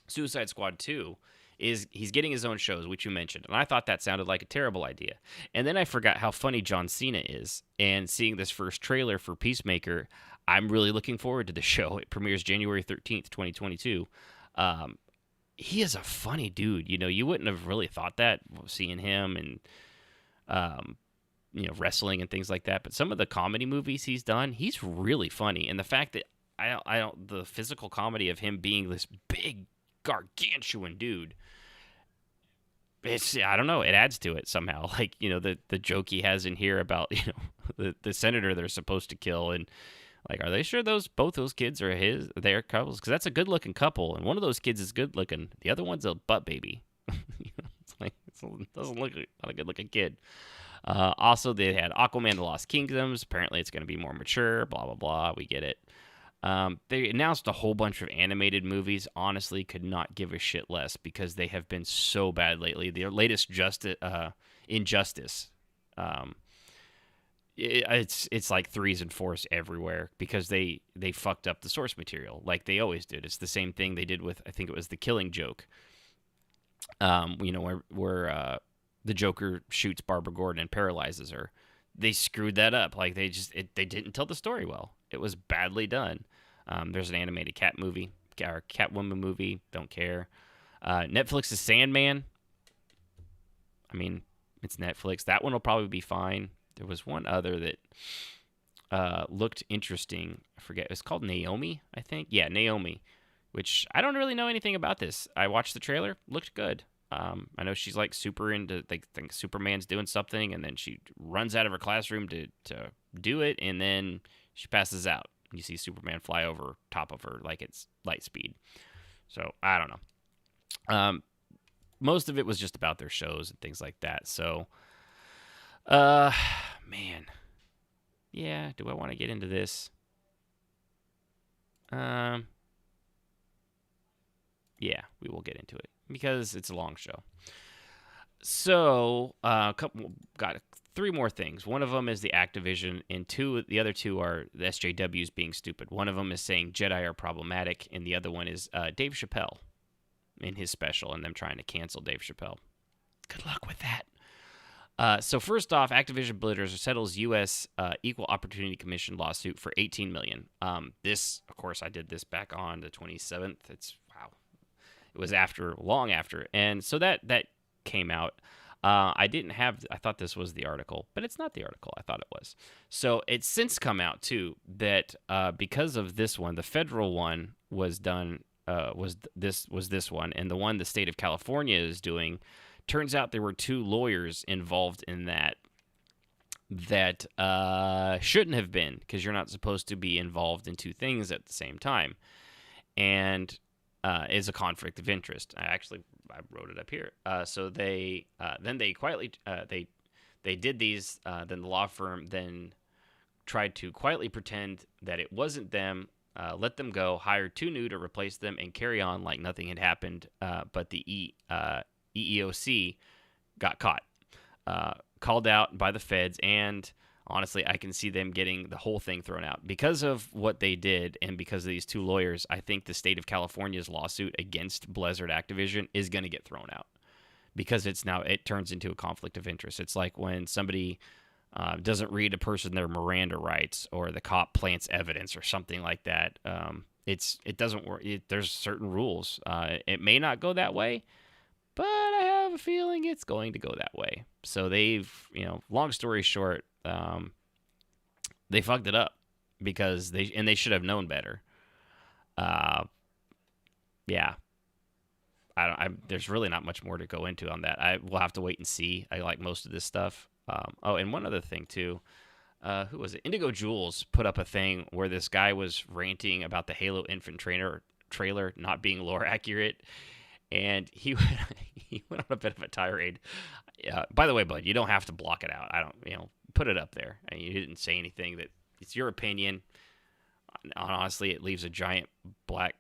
Suicide Squad 2. He's getting his own shows, which you mentioned, and I thought that sounded like a terrible idea. And then I forgot how funny John Cena is, and seeing this first trailer for Peacemaker, I'm really looking forward to the show. It premieres January 13th, 2022. He is a funny dude. You wouldn't have really thought that seeing him and wrestling and things like that. But some of the comedy movies he's done, he's really funny. And the fact that the physical comedy of him being this big, gargantuan dude, I don't know, it adds to it somehow. Like, the joke he has in here about, the senator they're supposed to kill, and like, are they sure both those kids are their couples? Because that's a good looking couple, and one of those kids is good looking. The other one's a butt baby. It's like, it doesn't look like a good looking kid. Also, they had Aquaman: The Lost Kingdoms. Apparently, it's going to be more mature. Blah blah blah. We get it. They announced a whole bunch of animated movies. Honestly, could not give a shit less because they have been so bad lately. Their latest Injustice, it's like 3s and 4s everywhere because they fucked up the source material like they always did. It's the same thing they did with, I think it was The Killing Joke. Where the Joker shoots Barbara Gordon and paralyzes her. They screwed that up. Like they didn't tell the story well. It was badly done. There's an animated Catwoman movie. Don't care. Netflix's Sandman. I mean, it's Netflix. That one will probably be fine. There was one other that looked interesting. I forget. It's called Naomi, I think. Yeah, Naomi. Which I don't really know anything about this. I watched the trailer. Looked good. I know she's like super into, they think Superman's doing something, and then she runs out of her classroom to do it, and then she passes out. You see Superman fly over top of her like it's light speed. So I don't know. Most of it was just about their shows and things like that. So, man, yeah. Do I want to get into this? Yeah, we will get into it because it's a long show. So, got 3 more things. One of them is the Activision, and the other two are the SJWs being stupid. One of them is saying Jedi are problematic, and the other one is Dave Chapelle in his special, and them trying to cancel Dave Chapelle. Good luck with that. So first off, Activision Blizzard settles U.S. Equal Opportunity Commission lawsuit for $18 million. This, of course, I did this back on the 27th. It was long after, and so that came out. I thought this was the article, but it's not the article I thought it was. So it's since come out too that because of this one, the federal one was done. Was this one, and the one the state of California is doing. Turns out there were 2 lawyers involved in that shouldn't have been, because you're not supposed to be involved in 2 things at the same time, and is a conflict of interest. I wrote it up here. So they quietly they did these. Then the law firm then tried to quietly pretend that it wasn't them. Let them go, hired 2 new to replace them, and carry on like nothing had happened. But the EEOC got caught, called out by the feds, and honestly, I can see them getting the whole thing thrown out. Because of what they did and because of these 2 lawyers, I think the state of California's lawsuit against Blizzard Activision is going to get thrown out because it turns into a conflict of interest. It's like when somebody doesn't read a person their Miranda rights, or the cop plants evidence or something like that. It doesn't work. There's certain rules. It may not go that way, but I have a feeling it's going to go that way. So they've, long story short, they fucked it up because they should have known better. Yeah. There's really not much more to go into on that. We'll have to wait and see. I like most of this stuff. And one other thing too, who was it? Indigo Jules put up a thing where this guy was ranting about the Halo Infant trailer not being lore accurate, and he went on a bit of a tirade. By the way, bud, you don't have to block it out. I don't, put it up there. I mean, you didn't say anything. That it's your opinion. Honestly, it leaves a giant black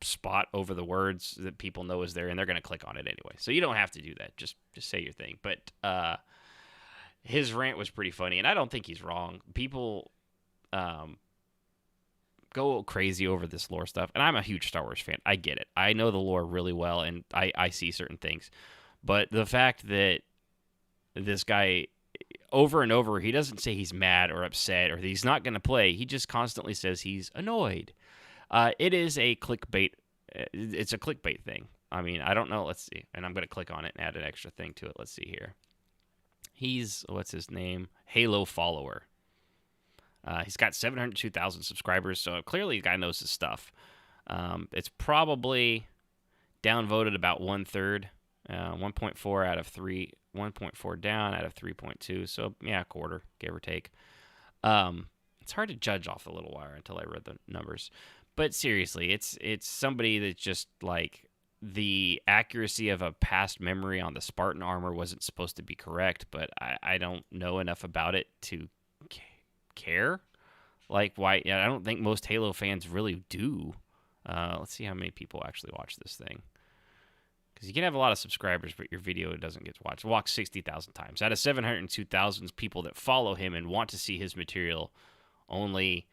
spot over the words that people know is there, and they're going to click on it anyway. So you don't have to do that. Just say your thing. But his rant was pretty funny, and I don't think he's wrong. People go crazy over this lore stuff, and I'm a huge Star Wars fan. I get it. I know the lore really well, and I see certain things. But the fact that this guy, over and over, he doesn't say he's mad or upset or that he's not going to play. He just constantly says he's annoyed. It is a clickbait. It's a clickbait thing. I mean, I don't know. Let's see. And I'm going to click on it and add an extra thing to it. Let's see here. He's, what's his name? Halo Follower. He's got 702,000 subscribers, so clearly the guy knows his stuff. It's probably downvoted about 1/3. 1.4 out of 3. 1.4 down out of 3.2. So, yeah, a quarter, give or take. It's hard to judge off the little wire until I read the numbers. But seriously, it's somebody that just, like, the accuracy of a past memory on the Spartan armor wasn't supposed to be correct, but I don't know enough about it to care. Like, why? Yeah, I don't think most Halo fans really do. Let's see how many people actually watch this thing. Because you can have a lot of subscribers, but your video doesn't get watched. Walked 60,000 times. Out of 702,000 people that follow him and want to see his material, only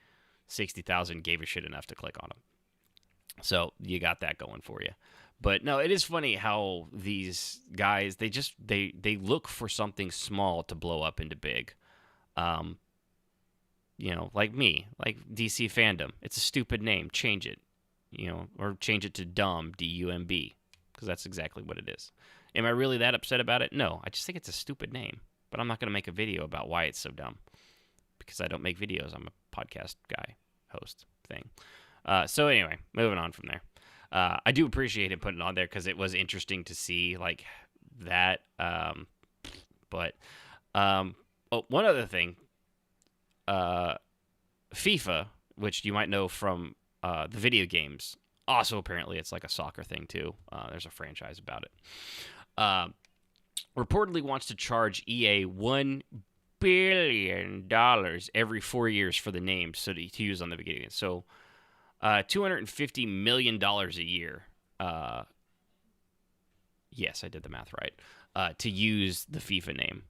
60,000 gave a shit enough to click on him. So you got that going for you. But no, it is funny how these guys, they look for something small to blow up into big. Like me, like DC FanDumb. It's a stupid name. Change it. Or change it to Dumb, D-U-M-B. Because that's exactly what it is. Am I really that upset about it? No, I just think it's a stupid name. But I'm not going to make a video about why it's so dumb. Because I don't make videos. I'm a podcast guy, host thing. So anyway, moving on from there. I do appreciate him putting it on there because it was interesting to see like that. But one other thing. FIFA, which you might know from the video games, also apparently it's like a soccer thing too. There's a franchise about it. Reportedly wants to charge EA $1 billion every 4 years for the name to use on the video game. So $250 million a year. Yes, I did the math right. To use the FIFA name.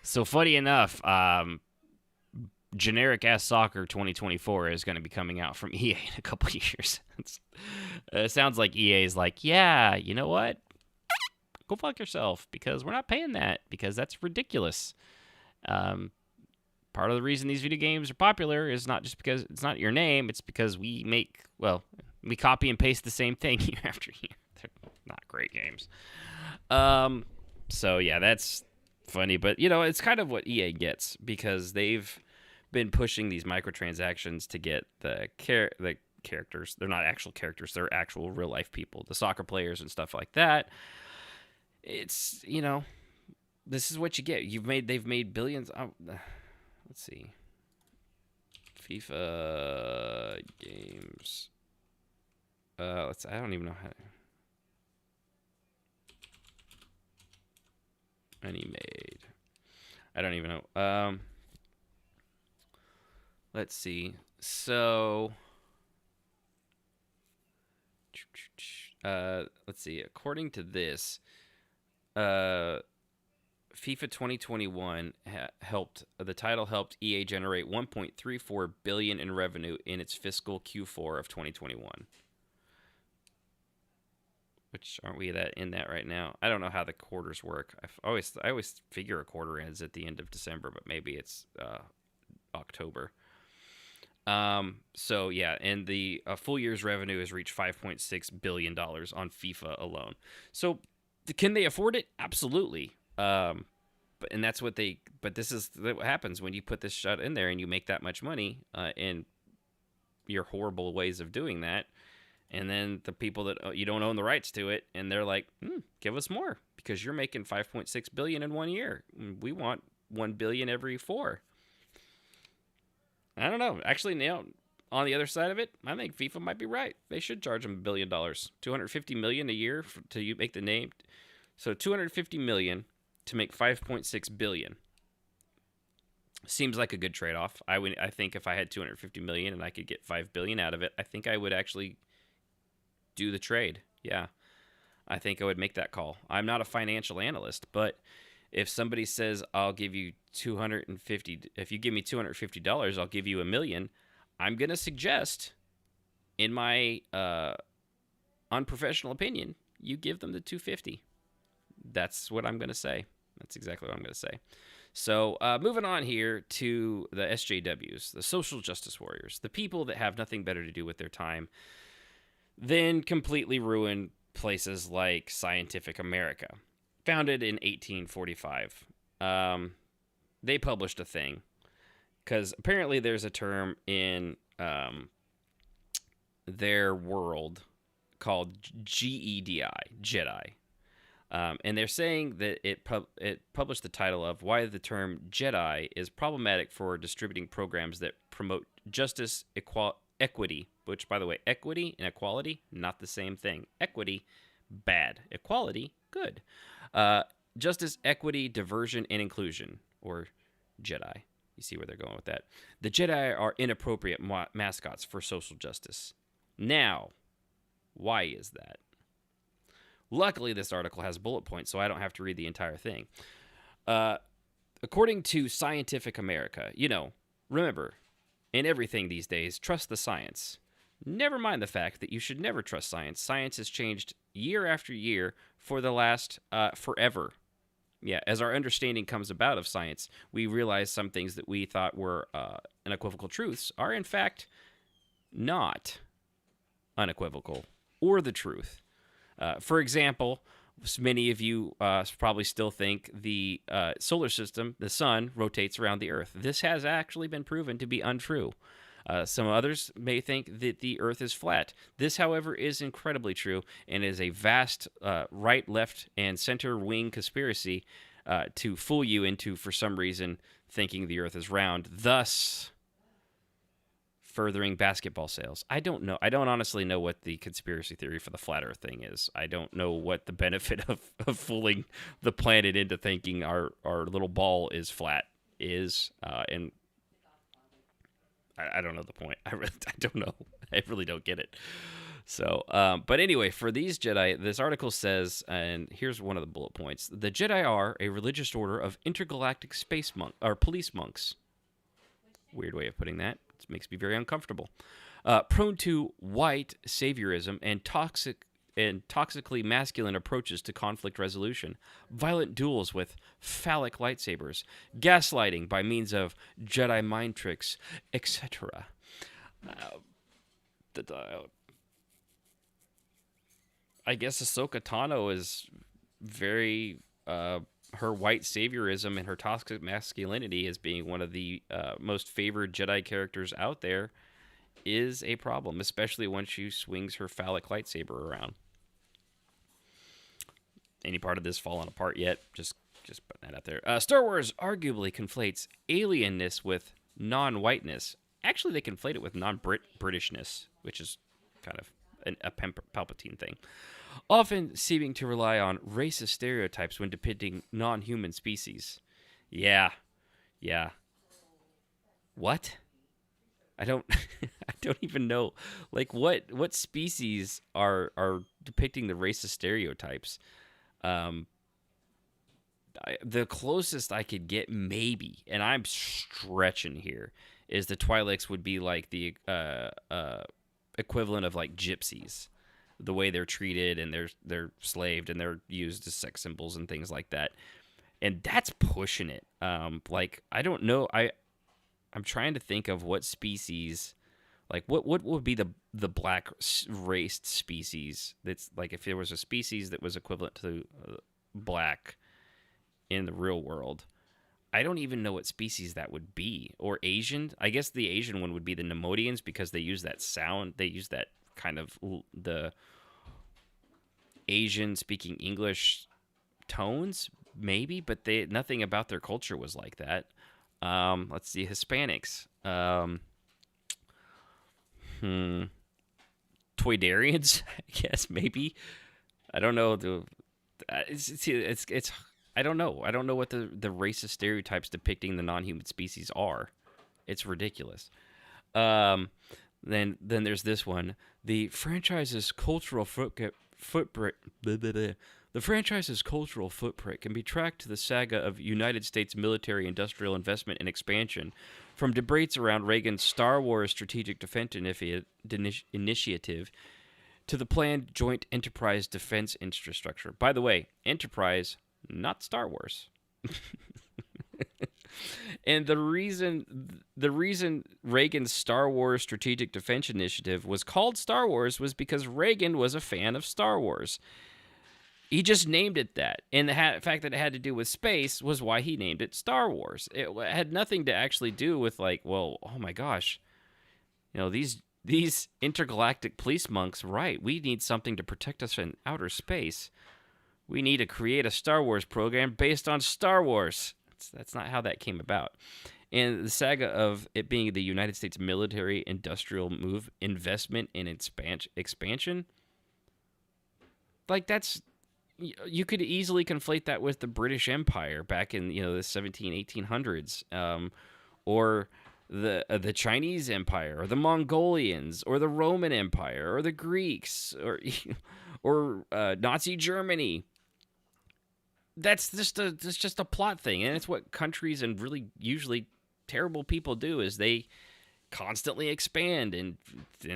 So funny enough, generic ass soccer 2024 is going to be coming out from EA in a couple years. It sounds like EA is like, yeah, you know what? Go fuck yourself because we're not paying that because that's ridiculous. Part of the reason these video games are popular is not just because it's not your name. It's because we copy and paste the same thing year after year. They're not great games. So yeah, that's funny, but it's kind of what EA gets because they've been pushing these microtransactions to get the characters. They're not actual characters. They're actual real life people, the soccer players and stuff like that. It's, this is what you get. They've made billions. Let's see. FIFA games. I don't even know how. Money made. I don't even know. Let's see. So, let's see. According to this, FIFA 2021 the title helped EA generate $1.34 billion in revenue in its fiscal Q4 of 2021. Which aren't we in that right now? I don't know how the quarters work. I always figure a quarter ends at the end of December, but maybe it's October. So yeah, and the full year's revenue has reached $5.6 billion on FIFA alone. So can they afford it? Absolutely. But this is what happens when you put this shit in there and you make that much money, in your horrible ways of doing that. And then the people that you don't own the rights to it, and they're like, give us more because you're making $5.6 billion in 1 year. We want $1 billion every 4. I don't know. Actually, on the other side of it, I think FIFA might be right. They should charge them $1 billion, $250 million a year to make the name. So $250 million to make $5.6 billion. Seems like a good trade-off. I think if I had $250 million and I could get $5 billion out of it, I think I would actually do the trade. Yeah, I think I would make that call. I'm not a financial analyst, but if somebody says I'll give you $250, if you give me $250, I'll give you $1 million, I'm gonna suggest, in my unprofessional opinion, you give them the $250. That's what I'm gonna say. That's exactly what I'm gonna say. So moving on here to the SJWs, the social justice warriors, the people that have nothing better to do with their time than completely ruin places like Scientific America. Founded in 1845. They published a thing, because apparently there's a term in their world called GEDI, Jedi. And they're saying that it published the title of Why the Term Jedi is Problematic for Distributing Programs That Promote Justice, Equity, which, by the way, equity and equality, not the same thing. Equity, bad. Equality, good. Justice, equity, diversion, and inclusion, or Jedi. You see where they're going with that. The Jedi are inappropriate mascots for social justice. Now, why is that? Luckily, this article has bullet points, so I don't have to read the entire thing. According to Scientific America, remember, in everything these days, trust the science. Never mind the fact that you should never trust science. Science has changed year after year for the last forever. Yeah, as our understanding comes about of science, we realize some things that we thought were unequivocal truths are, in fact, not unequivocal or the truth. For example, many of you probably still think the solar system, the sun, rotates around the Earth. This has actually been proven to be untrue. Some others may think that the Earth is flat. This, however, is incredibly true and is a vast right, left, and center wing conspiracy to fool you into, for some reason, thinking the Earth is round, thus furthering basketball sales. I don't know. I don't honestly know what the conspiracy theory for the flat Earth thing is. I don't know what the benefit of fooling the planet into thinking our little ball is flat is, and I don't know the point. I don't know. I really don't get it. So, but anyway, for these Jedi, this article says, and here's one of the bullet points: the Jedi are a religious order of intergalactic space monk or police monks. Weird way of putting that. It makes me very uncomfortable. Prone to white saviorism and toxically masculine approaches to conflict resolution, violent duels with phallic lightsabers, gaslighting by means of Jedi mind tricks, etc. I guess Ahsoka Tano is very her white saviorism and her toxic masculinity as being one of the most favored Jedi characters out there is a problem, especially when she swings her phallic lightsaber around. Any part of this falling apart yet? Just putting that out there. Star Wars arguably conflates alienness with non-whiteness. Actually, they conflate it with non-Britishness, which is kind of a Palpatine thing. Often seeming to rely on racist stereotypes when depicting non-human species. Yeah. What? I don't even know. Like, what species are depicting the racist stereotypes? The closest I could get, maybe, and I'm stretching here, is the Twi'leks would be like the equivalent of like gypsies. The way they're treated, and they're slaved, and they're used as sex symbols and things like that, and that's pushing it. Like, I don't know. I'm trying to think of what species, like what would be the black raced species. That's like if there was a species that was equivalent to black in the real world. I don't even know what species that would be. Or Asian. I guess the Asian one would be the Nemodians because they use that sound. They use that kind of the Asian speaking English tones, maybe, but nothing about their culture was like that. Let's see, Hispanics. Toydarians, I guess, maybe. I don't know. It's I don't know. I don't know what the racist stereotypes depicting the non-human species are. It's ridiculous. Then there's this one. The franchise's cultural footprint. The franchise's cultural footprint can be tracked to the saga of United States military industrial investment and expansion, from debates around Reagan's Star Wars strategic defense initiative to the planned joint enterprise defense infrastructure. By the way, enterprise, not Star Wars. And the reason Reagan's Star Wars Strategic Defense Initiative was called Star Wars was because Reagan was a fan of Star Wars. He just named it that. And the fact that it had to do with space was why he named it Star Wars. It had nothing to actually do with, like, well, oh my gosh, these intergalactic police monks, right, we need something to protect us in outer space. We need to create a Star Wars program based on Star Wars. That's not how that came about. And the saga of it being the United States military industrial move, investment, and expansion, like you could easily conflate that with the British Empire back in the 1800s, or the Chinese Empire, or the Mongolians, or the Roman Empire, or the Greeks, or Nazi Germany. That's just a plot thing, and it's what countries and really usually terrible people do, is they constantly expand and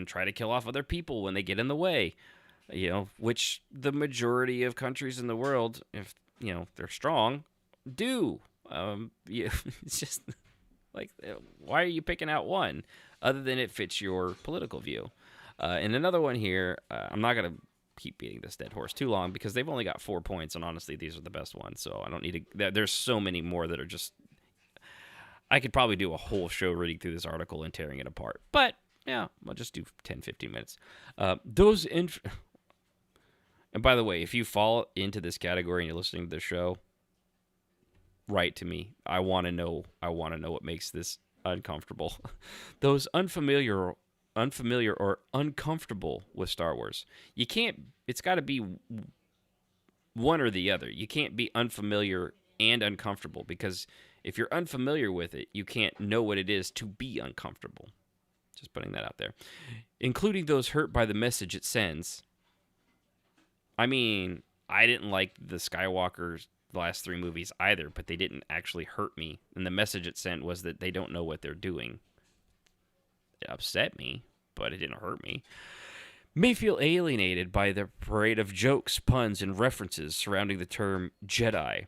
try to kill off other people when they get in the way. Which the majority of countries in the world, if they're strong, do. It's just like, why are you picking out one other than it fits your political view? And another one here, I'm not gonna keep beating this dead horse too long because they've only got 4 points, and honestly, these are the best ones. So I don't need to. There's so many more that are just. I could probably do a whole show reading through this article and tearing it apart, but yeah, I'll just do 10, 15 minutes. And by the way, if you fall into this category and you're listening to the show, write to me. I want to know what makes this uncomfortable. Those unfamiliar or uncomfortable with Star Wars. It's got to be one or the other. You can't be unfamiliar and uncomfortable, because if you're unfamiliar with it, you can't know what it is to be uncomfortable. Just putting that out there. Including those hurt by the message it sends. I mean, I didn't like the Skywalker's last 3 movies either, but they didn't actually hurt me. And the message it sent was that they don't know what they're doing. It upset me, but it didn't hurt me. May feel alienated by the parade of jokes, puns, and references surrounding the term Jedi.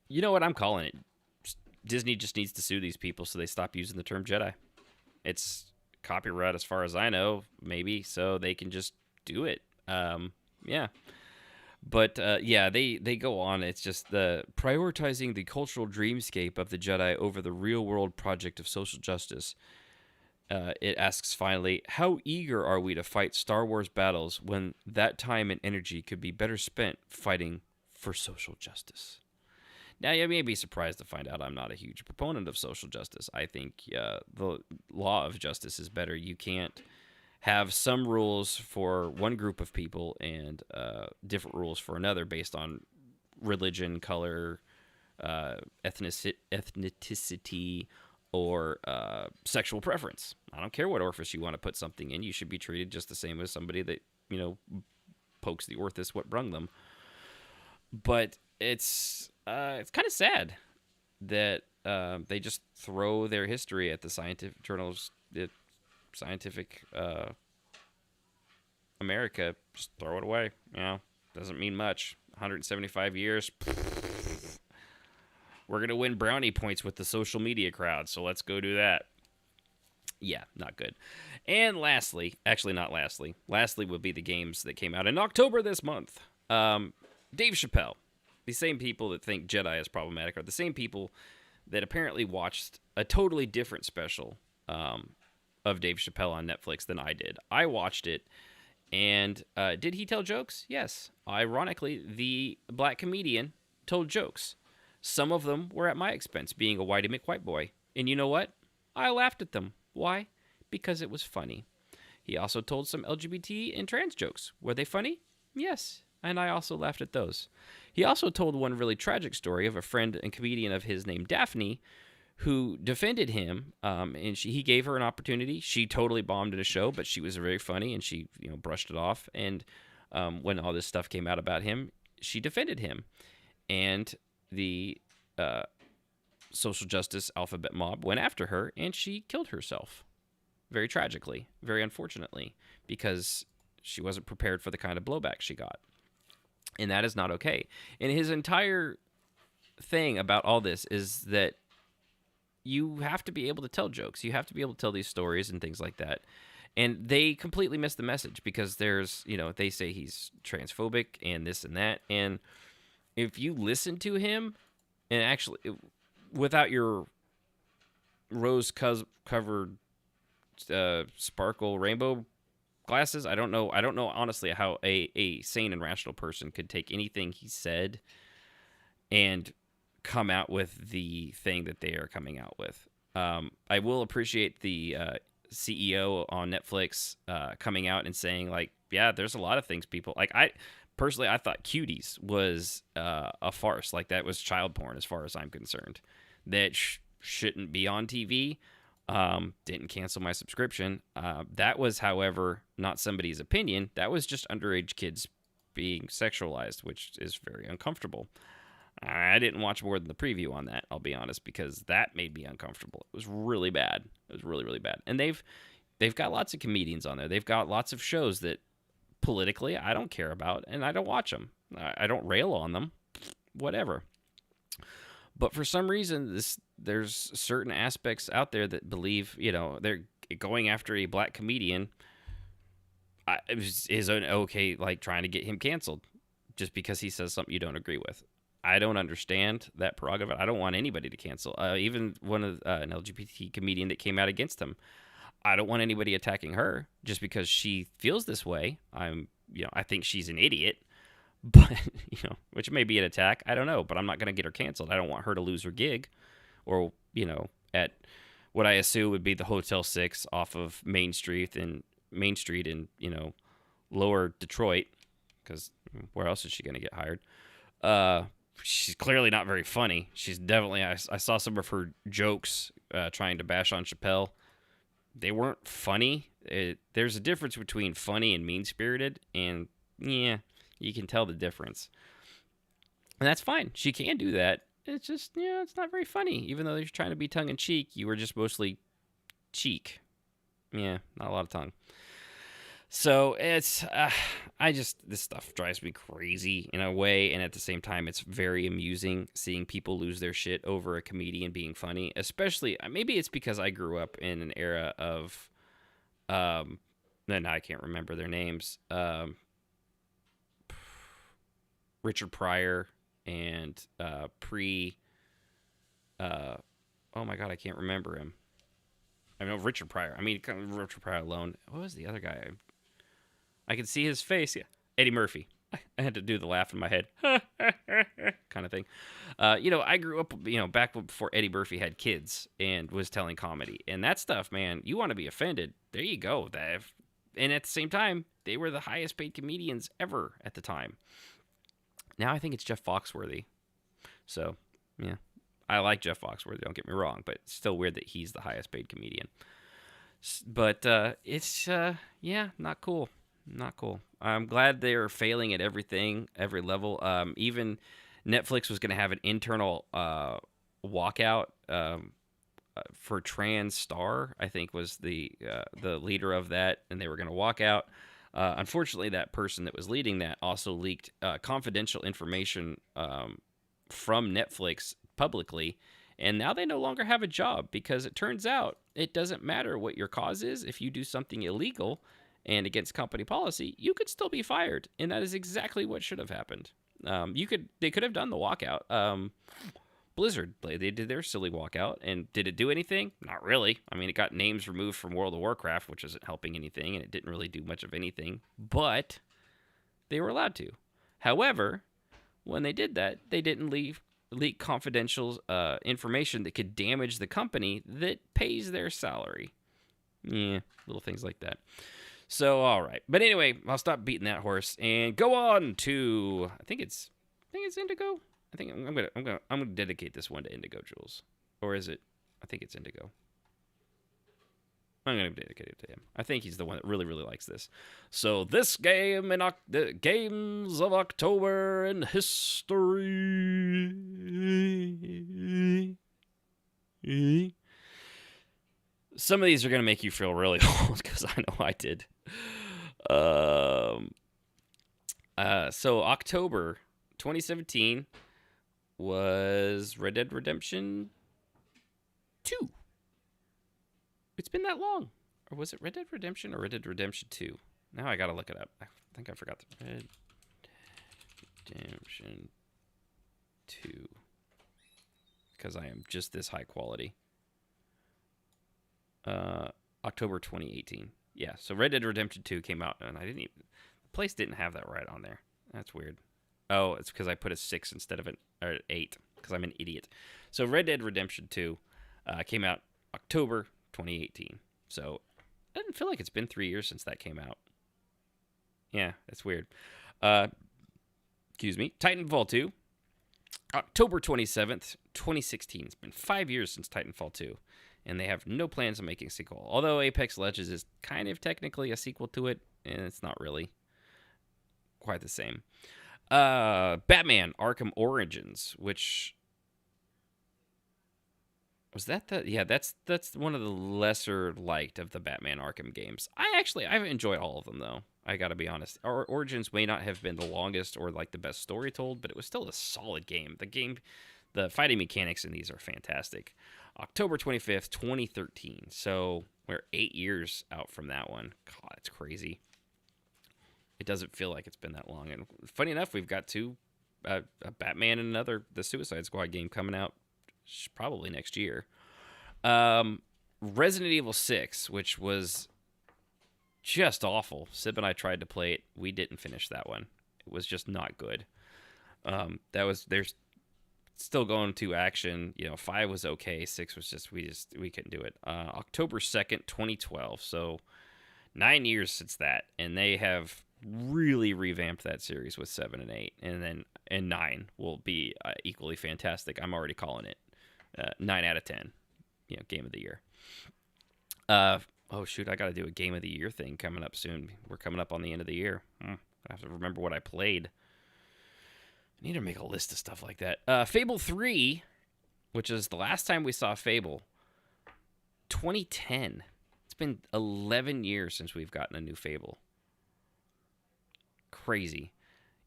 You know what I'm calling it? Disney just needs to sue these people so they stop using the term Jedi. It's copyright as far as I know, maybe, so they can just do it. Yeah. But, they go on. It's just the prioritizing the cultural dreamscape of the Jedi over the real-world project of social justice. It asks, finally, how eager are we to fight Star Wars battles when that time and energy could be better spent fighting for social justice? Now, you may be surprised to find out I'm not a huge proponent of social justice. I think the law of justice is better. You can't have some rules for one group of people and different rules for another based on religion, color, ethnicity, or sexual preference. I don't care what orifice you want to put something in. You should be treated just the same as somebody that, pokes the orifice what brung them. But it's kind of sad that they just throw their history at the scientific journals. Scientific America, just throw it away. Doesn't mean much. 175 years. We're going to win brownie points with the social media crowd, so let's go do that. Yeah, not good. And lastly would be the games that came out in October this month. Dave Chapelle. The same people that think Jedi is problematic are the same people that apparently watched a totally different special of Dave Chapelle on Netflix than I did. I watched it, and did he tell jokes? Yes. Ironically, the black comedian told jokes. Some of them were at my expense, being a whitey McWhite boy. And you know what? I laughed at them. Why? Because it was funny. He also told some LGBT and trans jokes. Were they funny? Yes. And I also laughed at those. He also told one really tragic story of a friend and comedian of his named Daphne, who defended him, and he gave her an opportunity. She totally bombed at a show, but she was very funny, and she brushed it off. And when all this stuff came out about him, she defended him, and the social justice alphabet mob went after her, and she killed herself. Very tragically, very unfortunately, because she wasn't prepared for the kind of blowback she got. And that is not okay. And his entire thing about all this is that you have to be able to tell jokes. You have to be able to tell these stories and things like that. And they completely miss the message because there's, they say he's transphobic and this and that. And if you listen to him, and actually, without your rose-covered sparkle rainbow glasses, I don't know honestly how a sane and rational person could take anything he said and come out with the thing that they are coming out with. I will appreciate the CEO on Netflix coming out and saying, like, yeah, there's a lot of things people like. I thought Cuties was a farce. Like, that was child porn as far as I'm concerned. That shouldn't be on TV. Didn't cancel my subscription. That was, however, not somebody's opinion. That was just underage kids being sexualized, which is very uncomfortable. I didn't watch more than the preview on that, I'll be honest, because that made me uncomfortable. It was really bad. It was really, really bad. And they've got lots of comedians on there. They've got lots of shows that politically I don't care about, and I don't watch them. I don't rail on them. Whatever. But for some reason, there's certain aspects out there that believe, they're going after a black comedian is okay, like trying to get him canceled just because he says something you don't agree with. I don't understand that prerogative. I don't want anybody to cancel. Even one of an LGBT comedian that came out against him. I don't want anybody attacking her just because she feels this way. I think she's an idiot. But, which may be an attack. I don't know, but I'm not going to get her canceled. I don't want her to lose her gig or, at what I assume would be the Hotel 6 off of Main Street in, lower Detroit, because where else is she going to get hired? She's clearly not very funny. She's definitely, I saw some of her jokes trying to bash on Chappelle. They weren't funny. There's a difference between funny and mean-spirited, and yeah, you can tell the difference. And that's fine. She can do that. It's just, it's not very funny. Even though you're trying to be tongue-in-cheek, you were just mostly cheek. Yeah, not a lot of tongue. So it's, this stuff drives me crazy in a way, and at the same time, it's very amusing seeing people lose their shit over a comedian being funny, especially, maybe it's because I grew up in an era of, I can't remember their names, Richard Pryor and oh my God, I can't remember him. I know Richard Pryor. Richard Pryor alone. What was the other guy? I could see his face. Yeah, Eddie Murphy. I had to do the laugh in my head, kind of thing. I grew up, back before Eddie Murphy had kids and was telling comedy, and that stuff, man. You want to be offended? There you go. And at the same time, they were the highest paid comedians ever at the time. Now I think it's Jeff Foxworthy. So, yeah. I like Jeff Foxworthy, don't get me wrong, but it's still weird that he's the highest paid comedian. But it's, not cool. Not cool. I'm glad they're failing at everything, every level. Even Netflix was going to have an internal walkout for Trans Star, I think was the leader of that, and they were going to walk out. Unfortunately, that person that was leading that also leaked confidential information from Netflix publicly, and now they no longer have a job because it turns out it doesn't matter what your cause is. If you do something illegal and against company policy, you could still be fired, and that is exactly what should have happened. They could have done the walkout. Blizzard, they did their silly walkout, and did it do anything? Not really. It got names removed from World of Warcraft, which isn't helping anything, and it didn't really do much of anything, but they were allowed to. However, when they did that, they didn't leak confidential information that could damage the company that pays their salary. Yeah, little things like that. So, all right. But anyway, I'll stop beating that horse and go on to, I think it's Indigo. I think I'm gonna dedicate this one to Indigo, Jules. Or is it I think it's Indigo. I'm going to dedicate it to him. I think he's the one that really, really likes this. So this game in the Games of October in history. Some of these are going to make you feel really old because I know I did. So October 2017 was Red Dead Redemption 2. It's been that long. Or was it Red Dead Redemption or Red Dead Redemption 2? Now I got to look it up. I think I forgot the Red Redemption 2. Because I am just this high quality. October 2018. Yeah, so Red Dead Redemption 2 came out, and the place didn't have that right on there. That's weird. Oh, it's because I put a 6 instead of an 8, because I'm an idiot. So Red Dead Redemption 2 came out October 2018. So it doesn't feel like it's been 3 years since that came out. Yeah, that's weird. Excuse me. Titanfall 2, October 27th, 2016. It's been 5 years since Titanfall 2. And they have no plans on making a sequel. Although Apex Legends is kind of technically a sequel to it, and it's not really quite the same. Batman Arkham Origins, which was that the that's one of the lesser liked of the Batman Arkham games. I've enjoyed all of them though. I got to be honest. Origins may not have been the longest or like the best story told, but it was still a solid game. The fighting mechanics in these are fantastic. October 25th, 2013. So we're 8 years out from that one. God, it's crazy. It doesn't feel like it's been that long. And funny enough, we've got two, a Batman and the Suicide Squad game coming out probably next year. Resident Evil 6, which was just awful. Sib and I tried to play it. We didn't finish that one. It was just not good. There's still going to action. 5 was okay. 6 was just we couldn't do it. October 2nd, 2012. So 9 years since that, and they have really revamped that series with 7 and 8, and 9 will be equally fantastic. I'm already calling it 9 out of 10. Game of the year. Oh shoot, I got to do a game of the year thing coming up soon. We're coming up on the end of the year. I have to remember what I played. I need to make a list of stuff like that. Fable 3, which is the last time we saw Fable, 2010. It's been 11 years since we've gotten a new Fable. Crazy.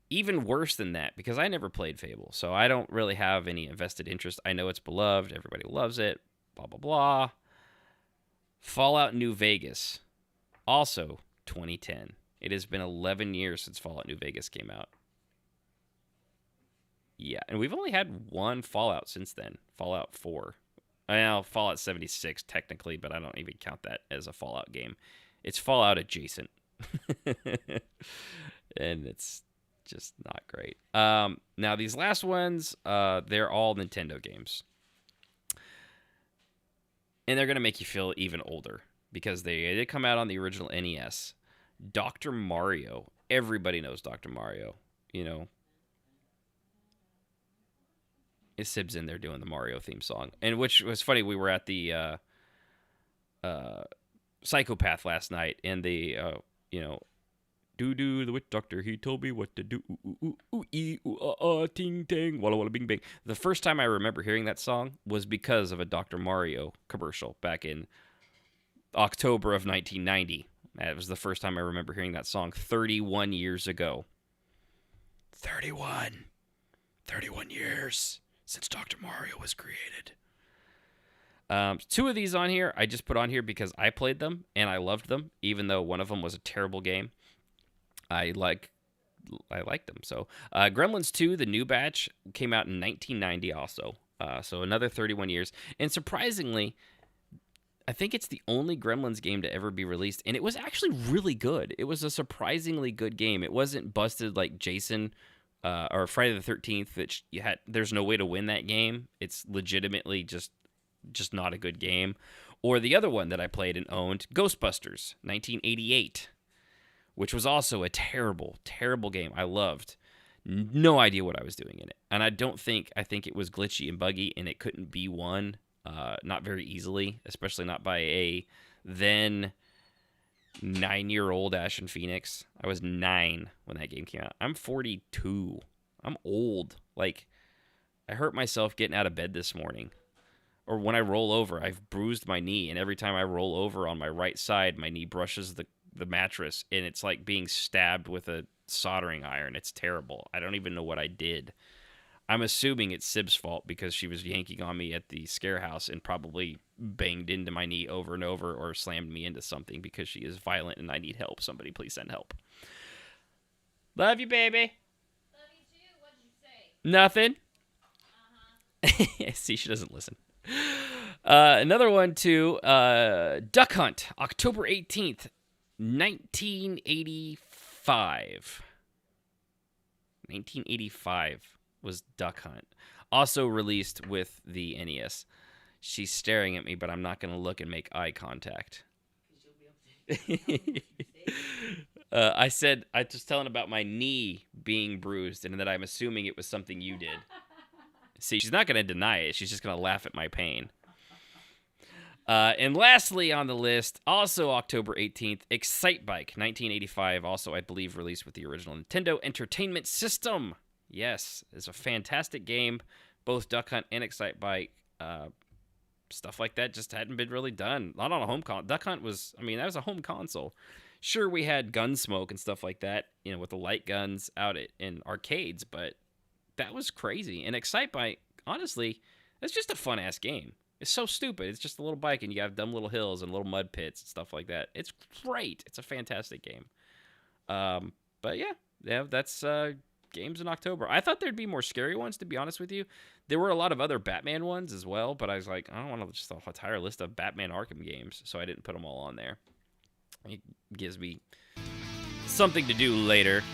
Even worse than that, because I never played Fable, so I don't really have any invested interest. I know it's beloved. Everybody loves it. Blah, blah, blah. Fallout New Vegas, also 2010. It has been 11 years since Fallout New Vegas came out. Yeah, and we've only had one Fallout since then, Fallout 4. Well, Fallout 76 technically, but I don't even count that as a Fallout game. It's Fallout adjacent. And it's just not great. Now, these last ones, they're all Nintendo games. And they're going to make you feel even older because they did come out on the original NES. Dr. Mario. Everybody knows Dr. Mario, Sib's in there doing the Mario theme song, and which was funny. We were at the Psychopath last night, and the the witch doctor, he told me what to do. Ting tang, walla walla bing bing. The first time I remember hearing that song was because of a Dr. Mario commercial back in October of 1990. That was the first time I remember hearing that song 31 years ago. 31 years since Dr. Mario was created. 2 of these on here, I just put on here because I played them and I loved them, even though one of them was a terrible game. I liked them. So Gremlins 2, the new batch, came out in 1990 also. So another 31 years. And surprisingly, I think it's the only Gremlins game to ever be released, and it was actually really good. It was a surprisingly good game. It wasn't busted like Jason or Friday the 13th, which there's no way to win that game. It's legitimately just not a good game. Or the other one that I played and owned, Ghostbusters, 1988, which was also a terrible, terrible game. I loved. No idea what I was doing in it. And I think it was glitchy and buggy, and it couldn't be won not very easily, especially not by a then 9-year-old Ashen Phoenix. I was 9 when that game came out. I'm 42. I'm old. Like, I hurt myself getting out of bed this morning. Or when I roll over, I've bruised my knee, and every time I roll over on my right side, my knee brushes the mattress, and it's like being stabbed with a soldering iron. It's terrible. I don't even know what I did. I'm assuming it's Sib's fault because she was yanking on me at the scare house and probably banged into my knee over and over or slammed me into something because she is violent and I need help. Somebody please send help. Love you, baby. Love you too. What did you say? Nothing. See, she doesn't listen. Another one too. Duck Hunt, October 18th, 1985. 1985 was Duck Hunt. Also released with the NES. She's staring at me, but I'm not going to look and make eye contact. I was telling about my knee being bruised and that I'm assuming it was something you did. See, she's not going to deny it. She's just going to laugh at my pain. And lastly on the list, also October 18th, Excitebike, 1985. Also, I believe, released with the original Nintendo Entertainment System. Yes, it's a fantastic game. Both Duck Hunt and Excitebike, stuff like that just hadn't been really done. Not on a home console. Duck Hunt was, that was a home console. Sure, we had Gunsmoke and stuff like that, with the light guns out in arcades, but that was crazy. And Excitebike, honestly, it's just a fun-ass game. It's so stupid. It's just a little bike, and you have dumb little hills and little mud pits and stuff like that. It's great. It's a fantastic game. But yeah, that's games in October. I thought there'd be more scary ones, to be honest with you. There were a lot of other Batman ones as well, but I was like, I don't want to just a entire list of Batman Arkham games, so I didn't put them all on there. It gives me something to do later.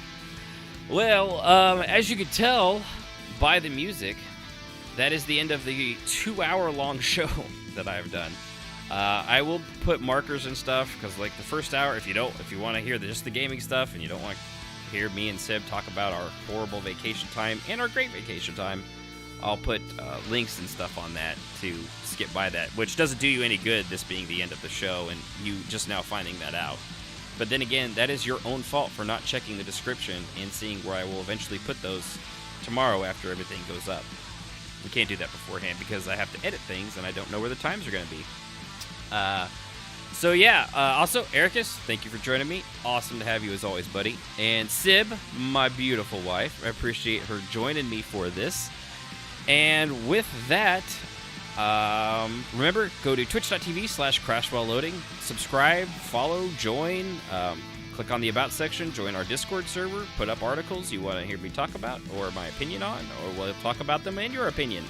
Well, as you could tell by the music, that is the end of the 2-hour-long show that I've done. I will put markers and stuff, because like the first hour, if you want to hear just the gaming stuff, and you don't want to hear me and Sib talk about our horrible vacation time and our great vacation time, I'll put links and stuff on that to skip by that, which doesn't do you any good, this being the end of the show, and you just now finding that out. But then again, that is your own fault for not checking the description and seeing where I will eventually put those tomorrow after everything goes up. We can't do that beforehand because I have to edit things and I don't know where the times are going to be. So yeah, also, Ericus, thank you for joining me. Awesome to have you as always, buddy. And Sib, my beautiful wife, I appreciate her joining me for this. And with that, remember, go to twitch.tv/crashwhileleloading, subscribe, follow, join, click on the About section, join our Discord server, put up articles you want to hear me talk about or my opinion on, or we'll talk about them and your opinion,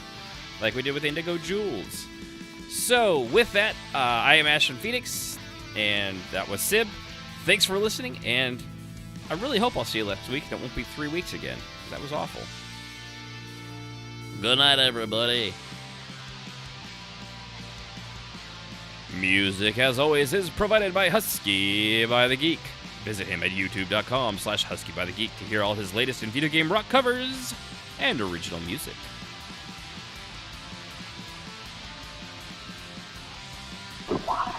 like we did with Indigo Jewels. So, with that, I am Ashen Phoenix, and that was Sib. Thanks for listening, and I really hope I'll see you next week. It won't be 3 weeks again. That was awful. Good night, everybody. Music, as always, is provided by Husky by the Geek. Visit him at youtube.com/HuskyByTheGeek to hear all his latest in video game rock covers and original music. Why?